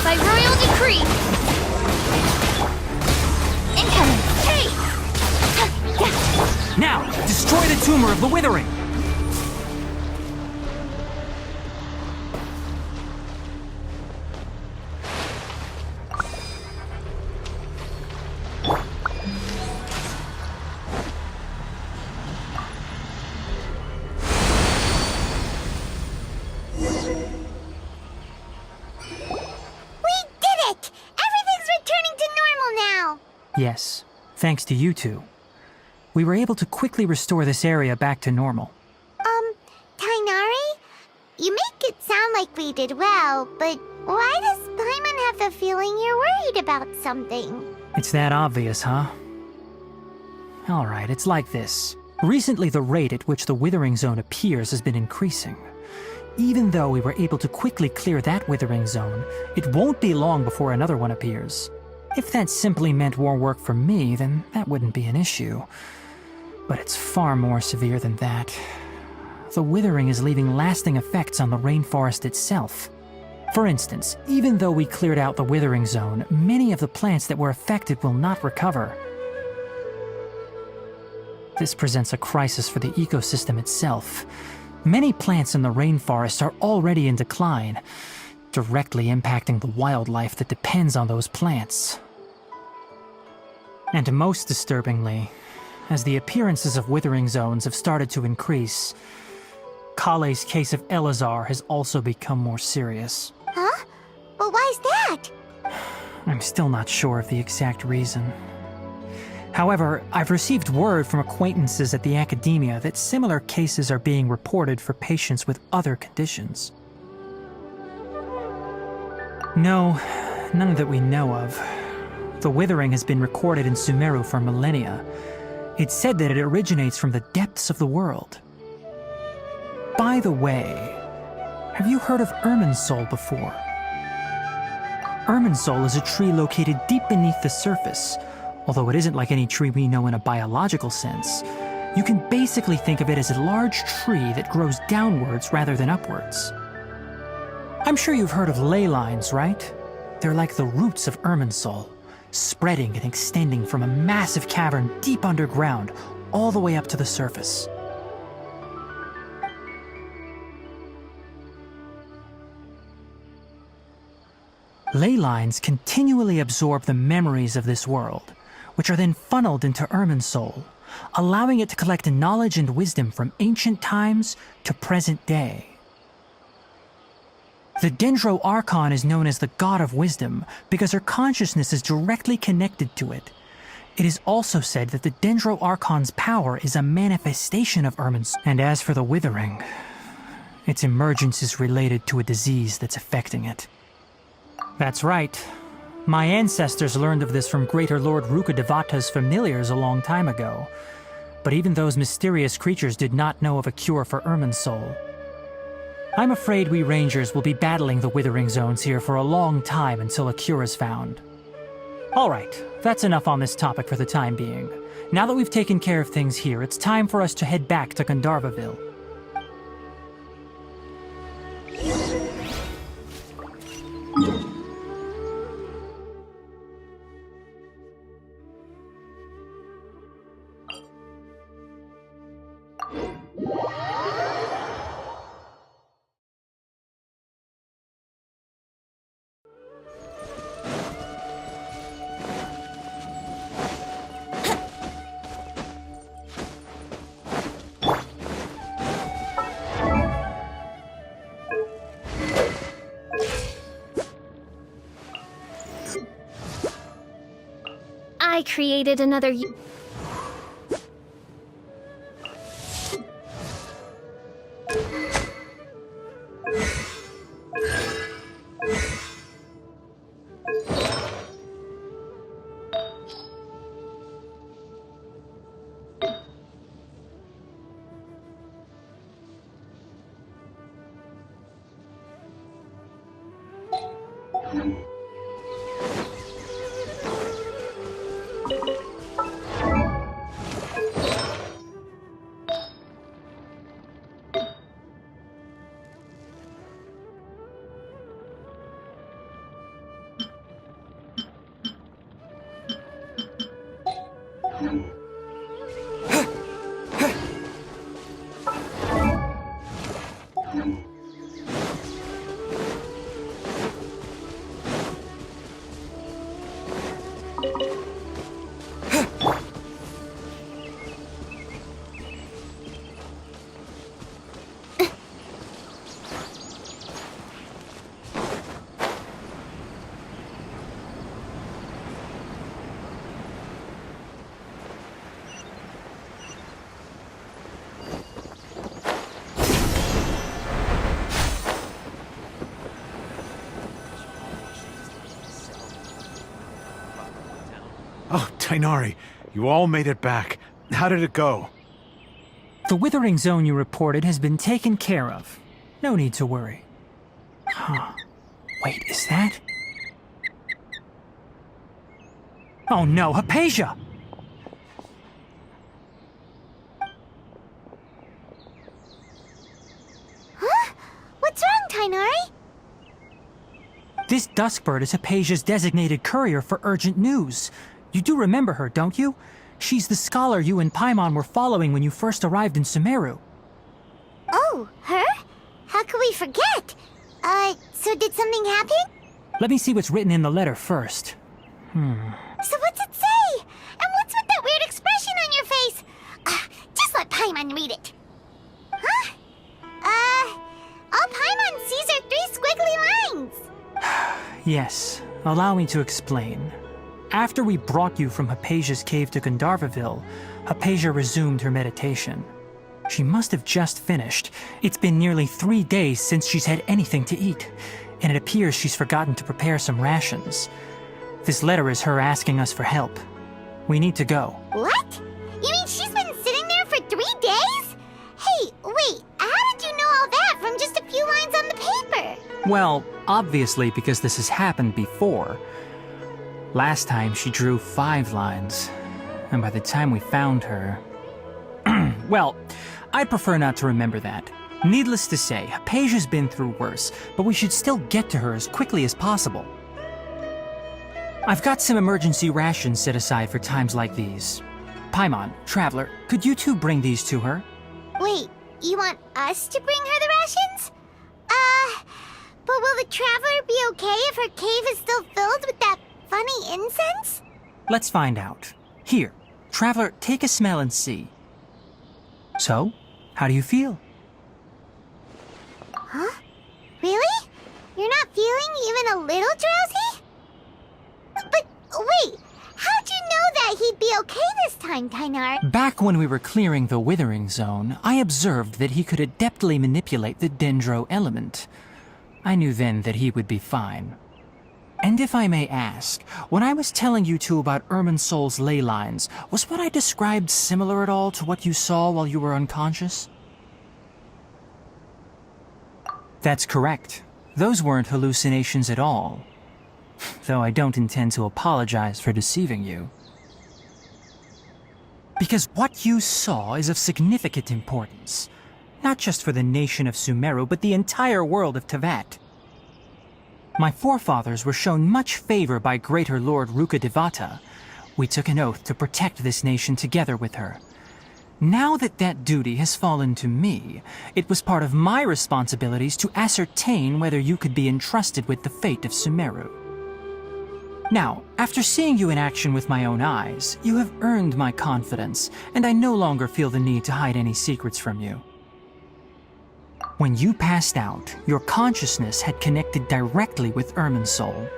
By royal decree! Incoming! Hey! Now, destroy the tumor of the Withering! Yes, thanks to you two. We were able to quickly restore this area back to normal. Tainari? You make it sound like we did well, but why does Paimon have the feeling you're worried about something? It's that obvious, huh? Alright, it's like this. Recently, the rate at which the Withering Zone appears has been increasing. Even though we were able to quickly clear that Withering Zone, it won't be long before another one appears. If that simply meant more work for me, then that wouldn't be an issue. But it's far more severe than that. The Withering is leaving lasting effects on the rainforest itself. For instance, even though we cleared out the Withering Zone, many of the plants that were affected will not recover. This presents a crisis for the ecosystem itself. Many plants in the rainforest are already in decline, directly impacting the wildlife that depends on those plants. And most disturbingly, as the appearances of Withering Zones have started to increase, Kale's case of Elazar has also become more serious. Huh? But why's that? I'm still not sure of the exact reason. However, I've received word from acquaintances at the academia that similar cases are being reported for patients with other conditions. No, none that we know of. The Withering has been recorded in Sumeru for millennia. It's said that it originates from the depths of the world. By the way, have you heard of Irminsul before? Irminsul is a tree located deep beneath the surface. Although it isn't like any tree we know in a biological sense, you can basically think of it as a large tree that grows downwards rather than upwards. I'm sure you've heard of ley lines, right? They're like the roots of Irminsul, spreading and extending from a massive cavern deep underground all the way up to the surface. Ley lines continually absorb the memories of this world, which are then funneled into Irminsul, allowing it to collect knowledge and wisdom from ancient times to present day. The Dendro Archon is known as the God of Wisdom because her consciousness is directly connected to it. It is also said that the Dendro Archon's power is a manifestation of Irminsul. And as for the Withering, its emergence is related to a disease that's affecting it. That's right. My ancestors learned of this from Greater Lord Rukadevata's familiars a long time ago. But even those mysterious creatures did not know of a cure for Irminsul. I'm afraid we Rangers will be battling the Withering Zones here for a long time until a cure is found. Alright, that's enough on this topic for the time being. Now that we've taken care of things here, it's time for us to head back to Gandharvaville. I created another... Oh, Tainari, you all made it back. How did it go? The withering zone you reported has been taken care of. No need to worry. Huh. Wait, is that? Oh no, Hypatia! Huh? What's wrong, Tainari? This Duskbird is Hypatia's designated courier for urgent news. You do remember her, don't you? She's the scholar you and Paimon were following when you first arrived in Sumeru. Oh, her? How could we forget? So did something happen? Let me see what's written in the letter first. So what's it say? And what's with that weird expression on your face? Just let Paimon read it. Huh? All Paimon sees are 3 squiggly lines. Yes, allow me to explain. After we brought you from Hypatia's cave to Gandharvaville, Hypatia resumed her meditation. She must have just finished. It's been nearly 3 days since she's had anything to eat, and it appears she's forgotten to prepare some rations. This letter is her asking us for help. We need to go. What? You mean she's been sitting there for 3 days? Hey, wait, how did you know all that from just a few lines on the paper? Well, obviously because this has happened before. Last time she drew 5 lines, and by the time we found her... Well, I'd prefer not to remember that. Needless to say, Hypatia's been through worse, but we should still get to her as quickly as possible. I've got some emergency rations set aside for times like these. Paimon, Traveler, could you two bring these to her? Wait, you want us to bring her the rations? But will the Traveler be okay if her cave is still filled with that funny incense? Let's find out. Here, Traveler, take a smell and see. So, how do you feel? Huh? Really? You're not feeling even a little drowsy? But wait, how'd you know that he'd be okay this time, Tainar? Back when we were clearing the Withering Zone, I observed that he could adeptly manipulate the Dendro element. I knew then that he would be fine. And if I may ask, when I was telling you two about Irminsol's ley lines, was what I described similar at all to what you saw while you were unconscious? That's correct. Those weren't hallucinations at all. Though I don't intend to apologize for deceiving you. Because what you saw is of significant importance. Not just for the nation of Sumeru, but the entire world of Tevat. My forefathers were shown much favor by Greater Lord Rukkhadevata. We took an oath to protect this nation together with her. Now that that duty has fallen to me, it was part of my responsibilities to ascertain whether you could be entrusted with the fate of Sumeru. Now, after seeing you in action with my own eyes, you have earned my confidence, and I no longer feel the need to hide any secrets from you. When you passed out, your consciousness had connected directly with Irminsol.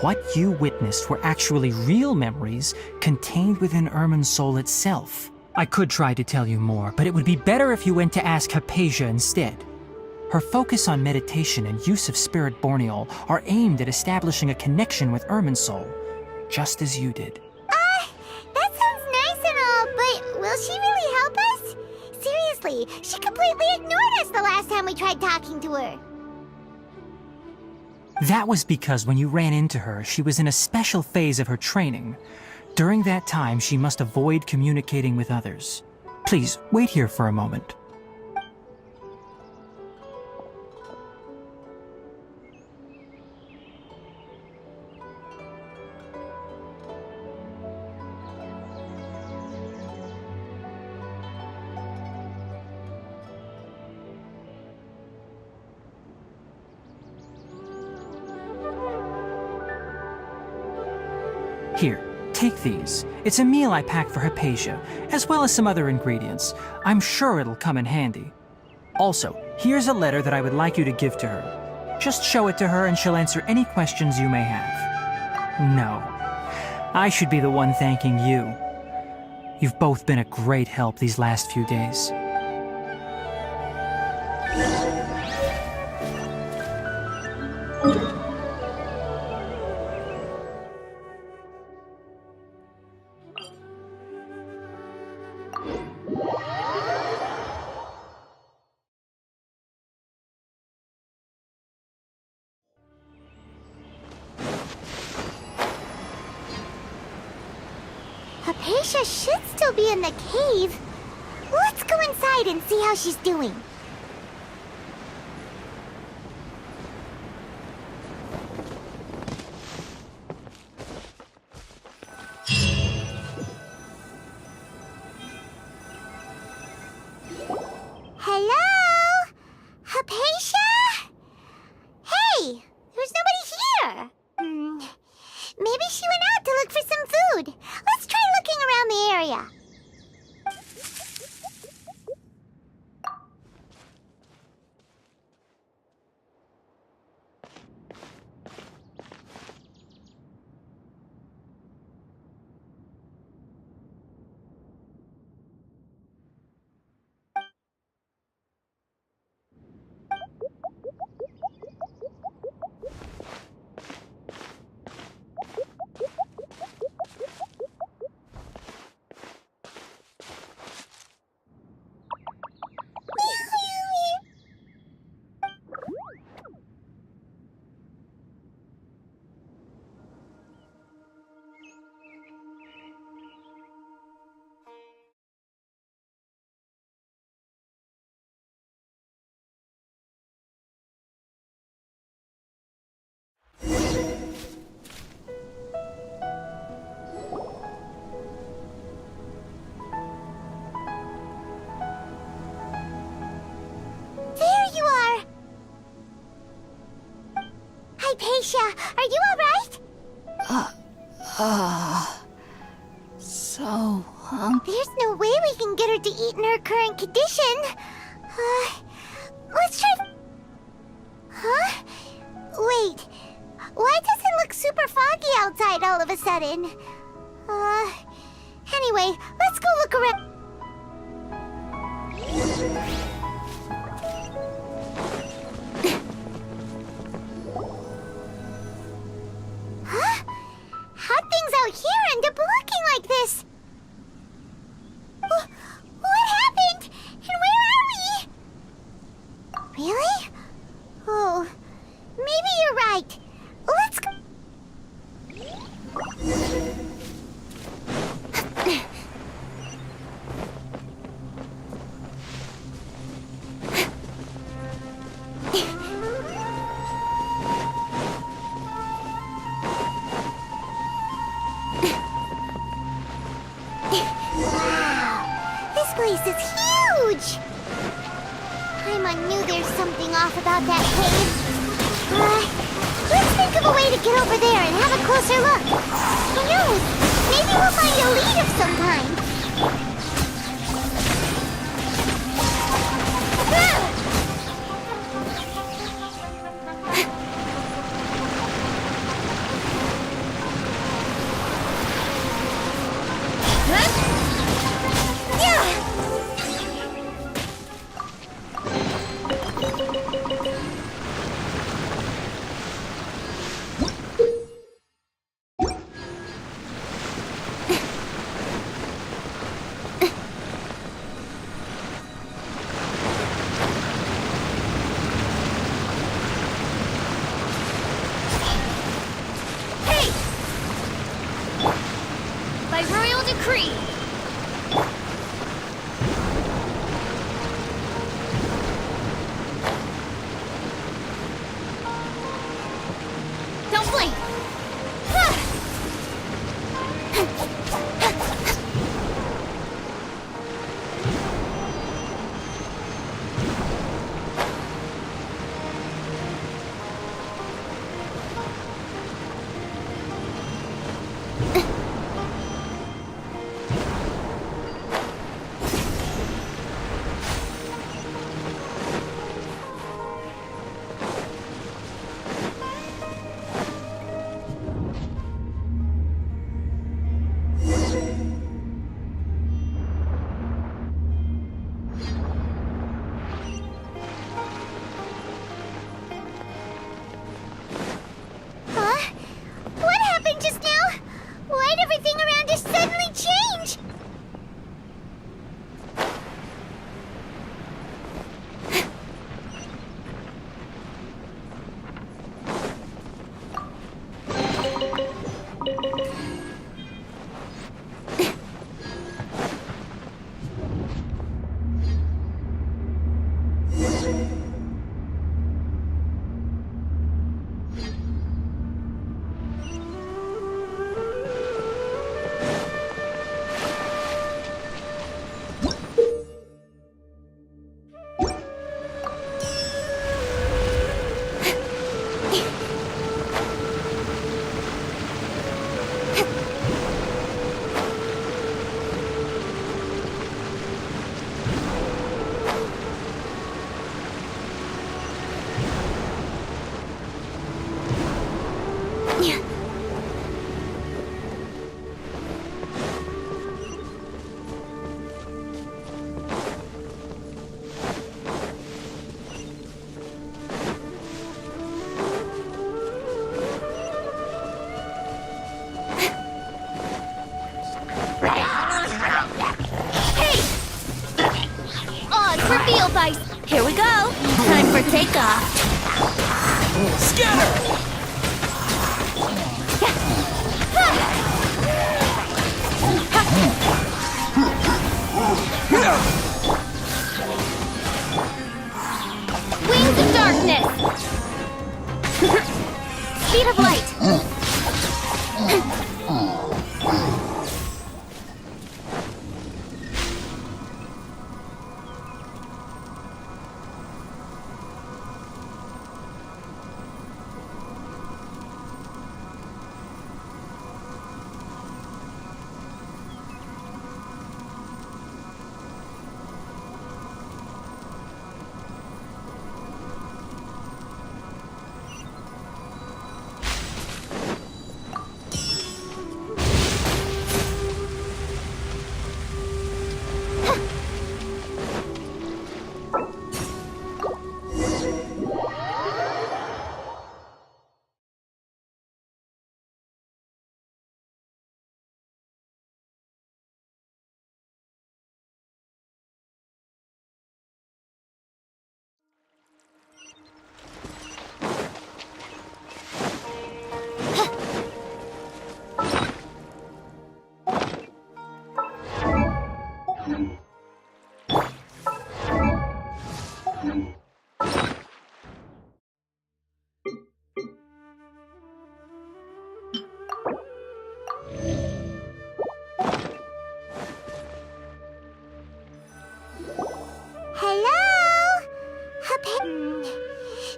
What you witnessed were actually real memories contained within Ermin's soul itself. I could try to tell you more, but it would be better if you went to ask Hypatia instead. Her focus on meditation and use of spirit borneol are aimed at establishing a connection with Ermin's soul, just as you did. That sounds nice and all, but will she really help us? Seriously, she completely ignored us the last time we tried talking to her. That was because when you ran into her, she was in a special phase of her training. During that time, she must avoid communicating with others. Please, wait here for a moment. Here, take these. It's a meal I packed for Hypatia, as well as some other ingredients. I'm sure it'll come in handy. Also, here's a letter that I would like you to give to her. Just show it to her and she'll answer any questions you may have. No, I should be the one thanking you. You've both been a great help these last few days. Hypatia should still be in the cave. Let's go inside and see how she's doing. Hello? Hypatia? Hey, there's nobody here. Maybe she went out to look for some food. Let's try looking around the area. Hypatia, are you alright? So hungry. There's no way we can get her to eat in her current condition. Let's try... Huh? Wait, why does it look super foggy outside all of a sudden? Anyway, let's go look around. Huh? How'd things out here end up looking like this? What happened? And where are we? Really? Oh, maybe you're right. Let's go. This place is huge! Paimon knew there's something off about that cave. Let's think of a way to get over there and have a closer look. Who knows? Maybe we'll find a lead of some kind. Huh? What happened just now? Why'd everything around us suddenly change? Reveal Vice! Here we go! Time for takeoff! Scatter! Wings of Darkness! Speed of Light!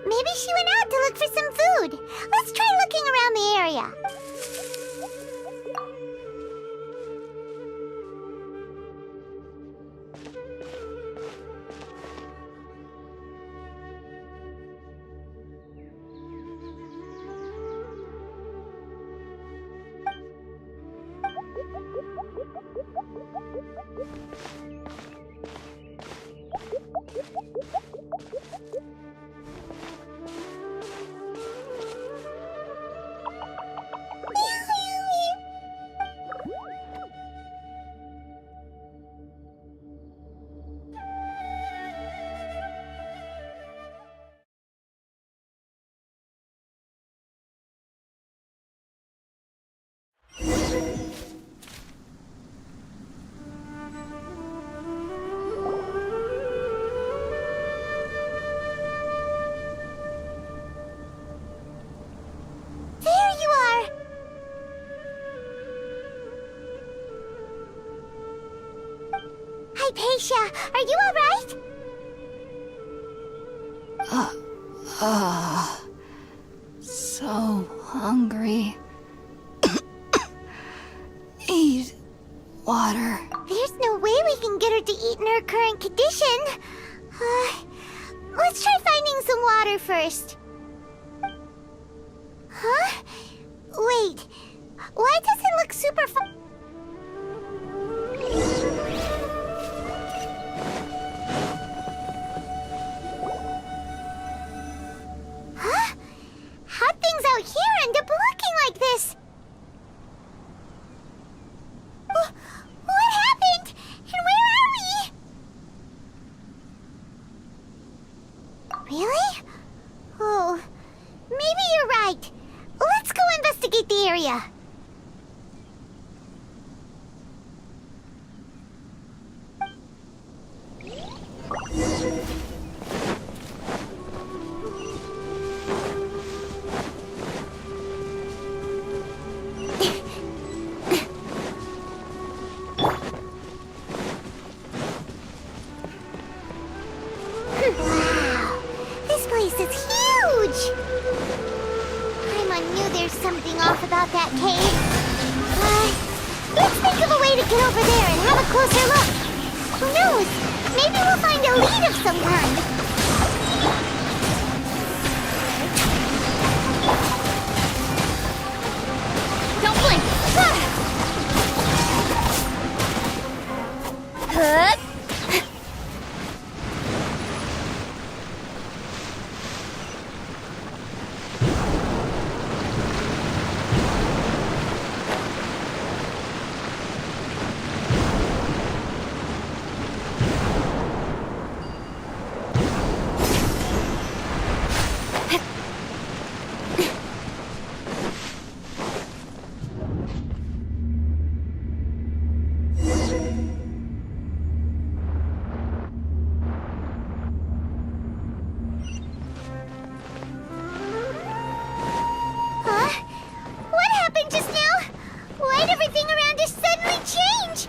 Maybe she went out to look for some food. Let's try looking around the area. Hypatia, are you alright? So hungry. Eat water. There's no way we can get her to eat in her current condition. Let's try finding some water first. Huh? Wait, why does it look super Huh? How'd things out here end up looking like this? What happened? And where are we? Really? Oh, maybe you're right. Let's go investigate the area. Wow, this place is huge! Paimon knew there's something off about that cave. Let's think of a way to get over there and have a closer look. Who knows? Maybe we'll find a lead of some kind. Don't blink! Hup! Huh? What happened just now? Why'd everything around us suddenly change?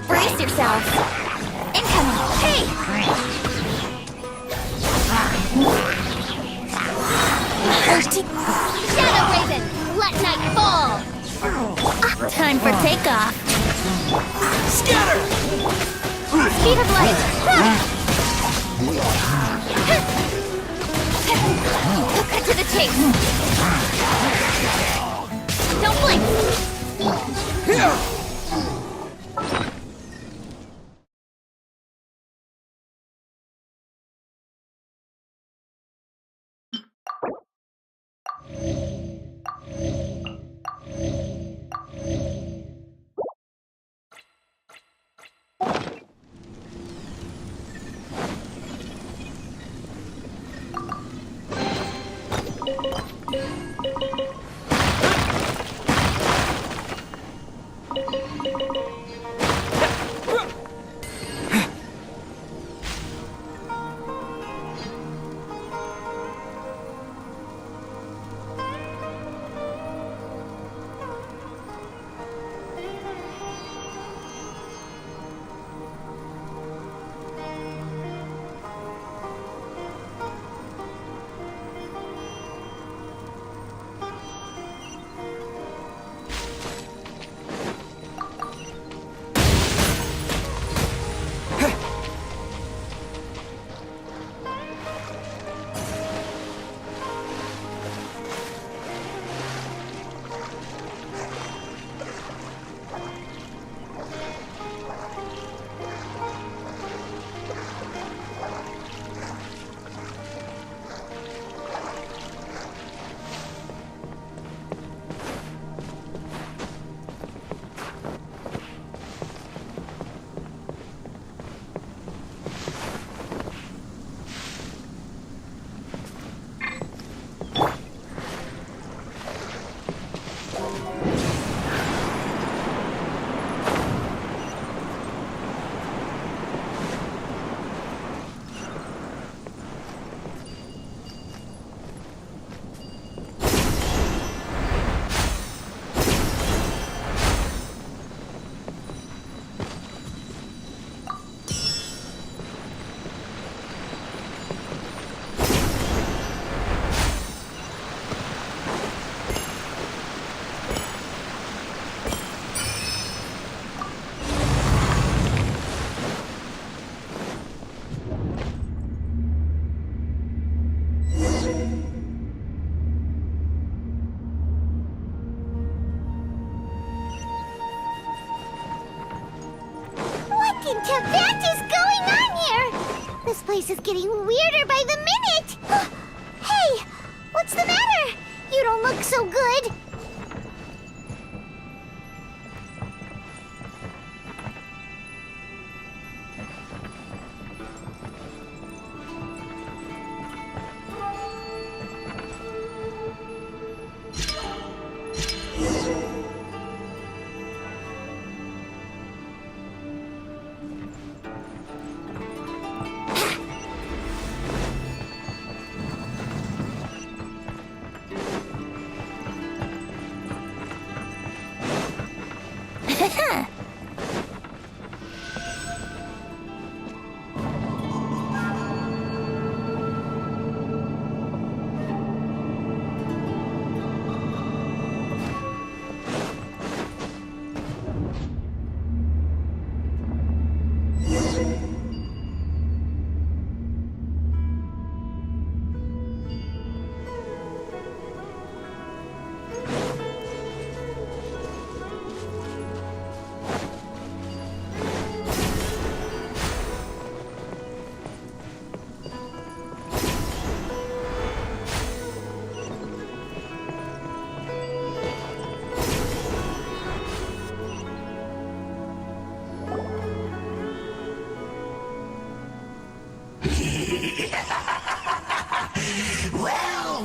Brace yourselves! Incoming! Hey! Shadow Raiden! Let night fall! Time for takeoff! Scatter! Speed of light! Cut to the chase! Don't blink! Here! fucking Tibet is going on here? This place is getting weirder by the minute. Hey, what's the matter? You don't look so good. Well.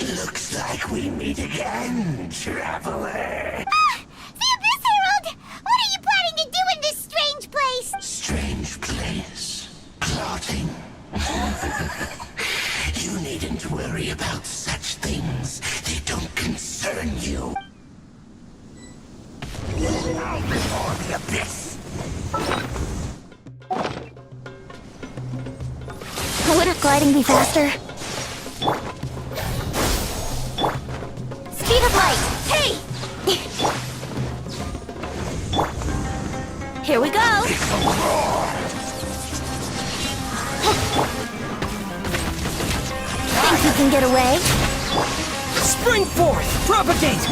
Looks like we meet again, traveler. The Abyss Herald! What are you planning to do in this strange place? Strange place. Plotting. You needn't worry about such things. They don't concern you. Now before the Abyss. Wouldn't gliding be faster? Speed of light! Hey! Here we go! Think you can get away? Spring forth! Propagate!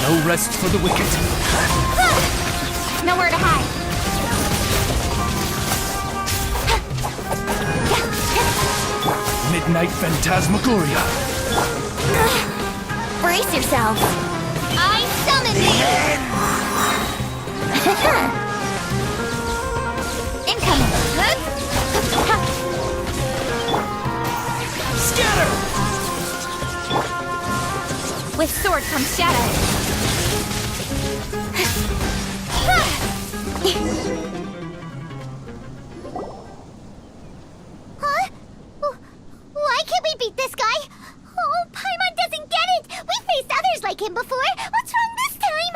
No rest for the wicked. Nowhere to hide. Midnight Phantasmagoria. Brace yourselves. I summon Incoming. Scatter! With sword comes shadow. Huh? Why can't we beat this guy? Oh, Paimon doesn't get it! We faced others like him before! What's wrong this time?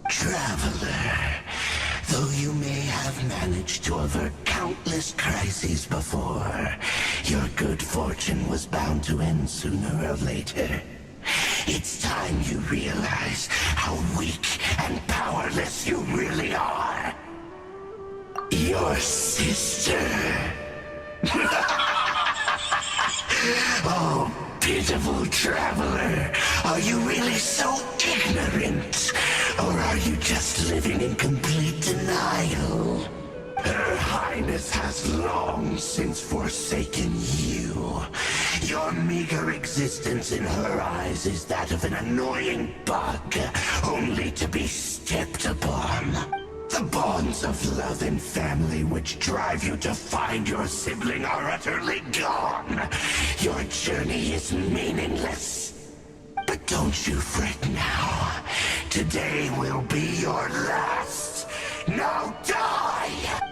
Traveler, though you may have managed to avert countless crises before, your good fortune was bound to end sooner or later. It's time you realize how weak and powerless you really are. Your sister. Oh, pitiful traveler. Are you really so ignorant? Or are you just living in complete denial? Her Highness has long since forsaken you. Your meager existence in her eyes is that of an annoying bug, only to be stepped upon. The bonds of love and family which drive you to find your sibling are utterly gone. Your journey is meaningless. But don't you fret now. Today will be your last. Now die!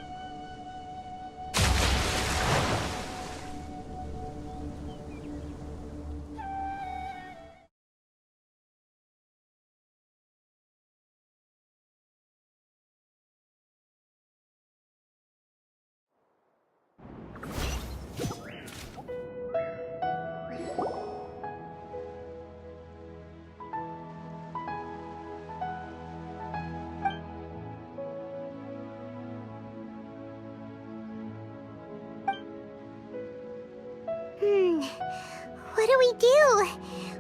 What do?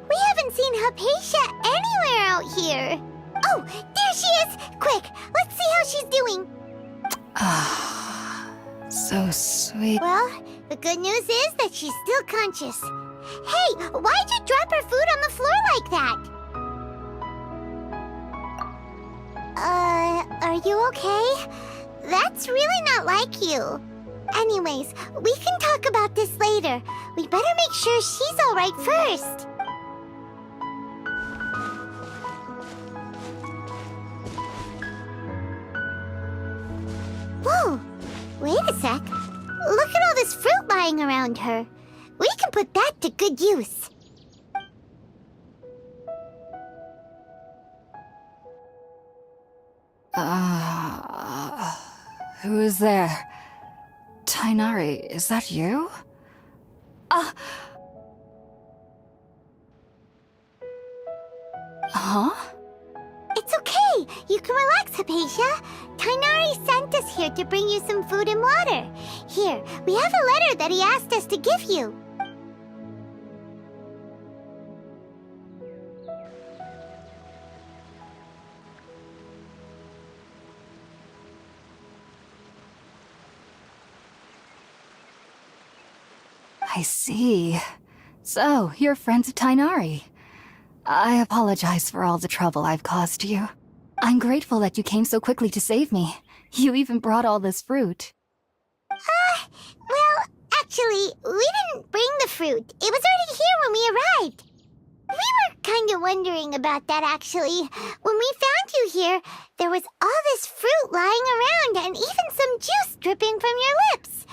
We haven't seen Hypatia anywhere out here. Oh, there she is! Quick, let's see how she's doing. So sweet. Well, the good news is that she's still conscious. Hey, why'd you drop her food on the floor like that? Are you okay? That's really not like you. Anyways, we can talk about this later. We better make sure she's alright first. Whoa, wait a sec. Look at all this fruit lying around her. We can put that to good use. Who is there? Tainari, is that you? Huh? It's okay. You can relax, Hypatia. Tainari sent us here to bring you some food and water. Here, we have a letter that he asked us to give you. I see. So, you're friends of Tainari. I apologize for all the trouble I've caused you. I'm grateful that you came so quickly to save me. You even brought all this fruit. Well, actually, we didn't bring the fruit. It was already here when we arrived. We were kind of wondering about that, actually. When we found you here, there was all this fruit lying around and even some juice dripping from your lips.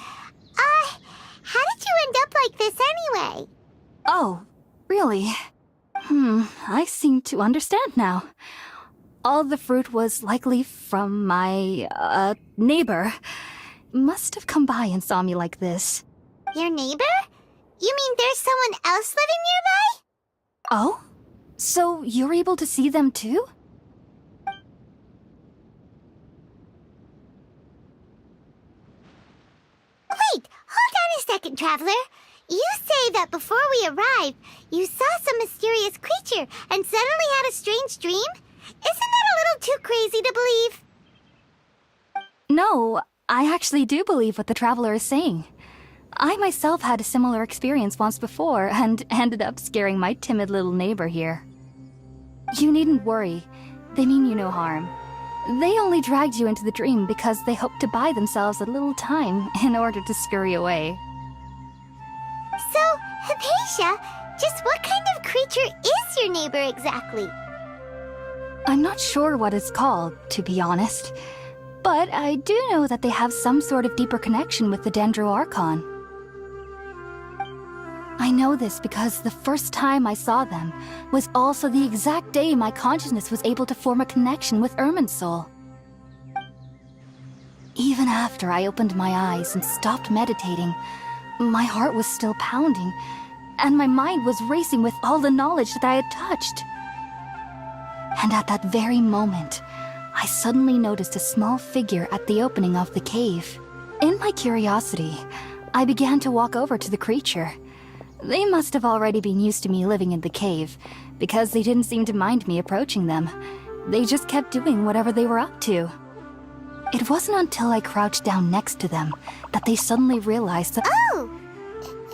How did you end up like this anyway? Oh, really? I seem to understand now. All the fruit was likely from my, neighbor. Must have come by and saw me like this. Your neighbor? You mean there's someone else living nearby? Oh? So you're able to see them too? Wait, hold on a second, Traveler. You say that before we arrived, you saw some mysterious creature and suddenly had a strange dream? Isn't that a little too crazy to believe? No, I actually do believe what the traveler is saying. I myself had a similar experience once before and ended up scaring my timid little neighbor here. You needn't worry. They mean you no harm. They only dragged you into the dream because they hoped to buy themselves a little time in order to scurry away. So, Hypatia, just what kind of creature is your neighbor exactly? I'm not sure what it's called, to be honest. But I do know that they have some sort of deeper connection with the Dendro Archon. I know this because the first time I saw them was also the exact day my consciousness was able to form a connection with Irminsul. Even after I opened my eyes and stopped meditating, my heart was still pounding, and my mind was racing with all the knowledge that I had touched. And at that very moment, I suddenly noticed a small figure at the opening of the cave. In my curiosity, I began to walk over to the creature. They must have already been used to me living in the cave, because they didn't seem to mind me approaching them. They just kept doing whatever they were up to. It wasn't until I crouched down next to them that they suddenly realized that— Oh!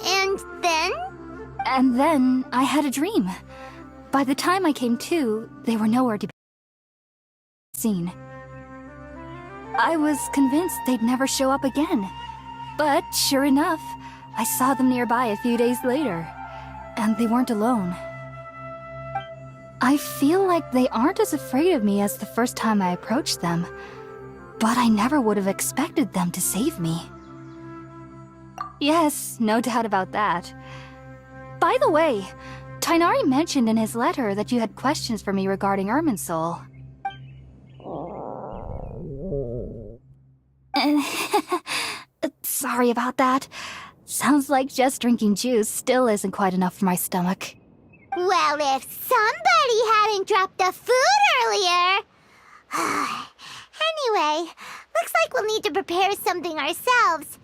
And then? And then I had a dream. By the time I came to, they were nowhere to be seen. I was convinced they'd never show up again. But sure enough, I saw them nearby a few days later, and they weren't alone. I feel like they aren't as afraid of me as the first time I approached them, but I never would have expected them to save me. Yes, no doubt about that. By the way, Tainari mentioned in his letter that you had questions for me regarding Irminsul. Sorry about that. Sounds like just drinking juice still isn't quite enough for my stomach. Well, if somebody hadn't dropped the food earlier... Anyway, looks like we'll need to prepare something ourselves.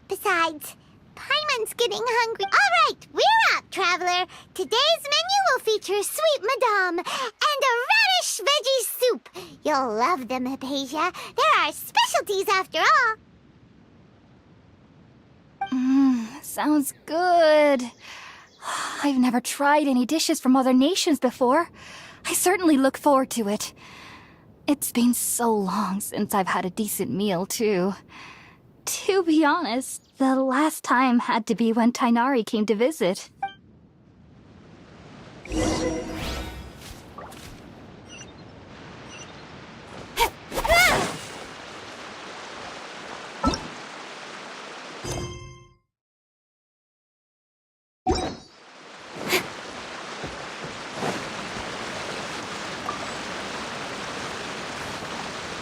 Besides, Paimon's getting hungry. All right, we're up, Traveler. Today's menu will feature sweet madame and a radish veggie soup. You'll love them, Hypatia. They're our specialties after all. Sounds good. I've never tried any dishes from other nations before. I certainly look forward to it. It's been so long since I've had a decent meal, too. To be honest, the last time had to be when Tainari came to visit.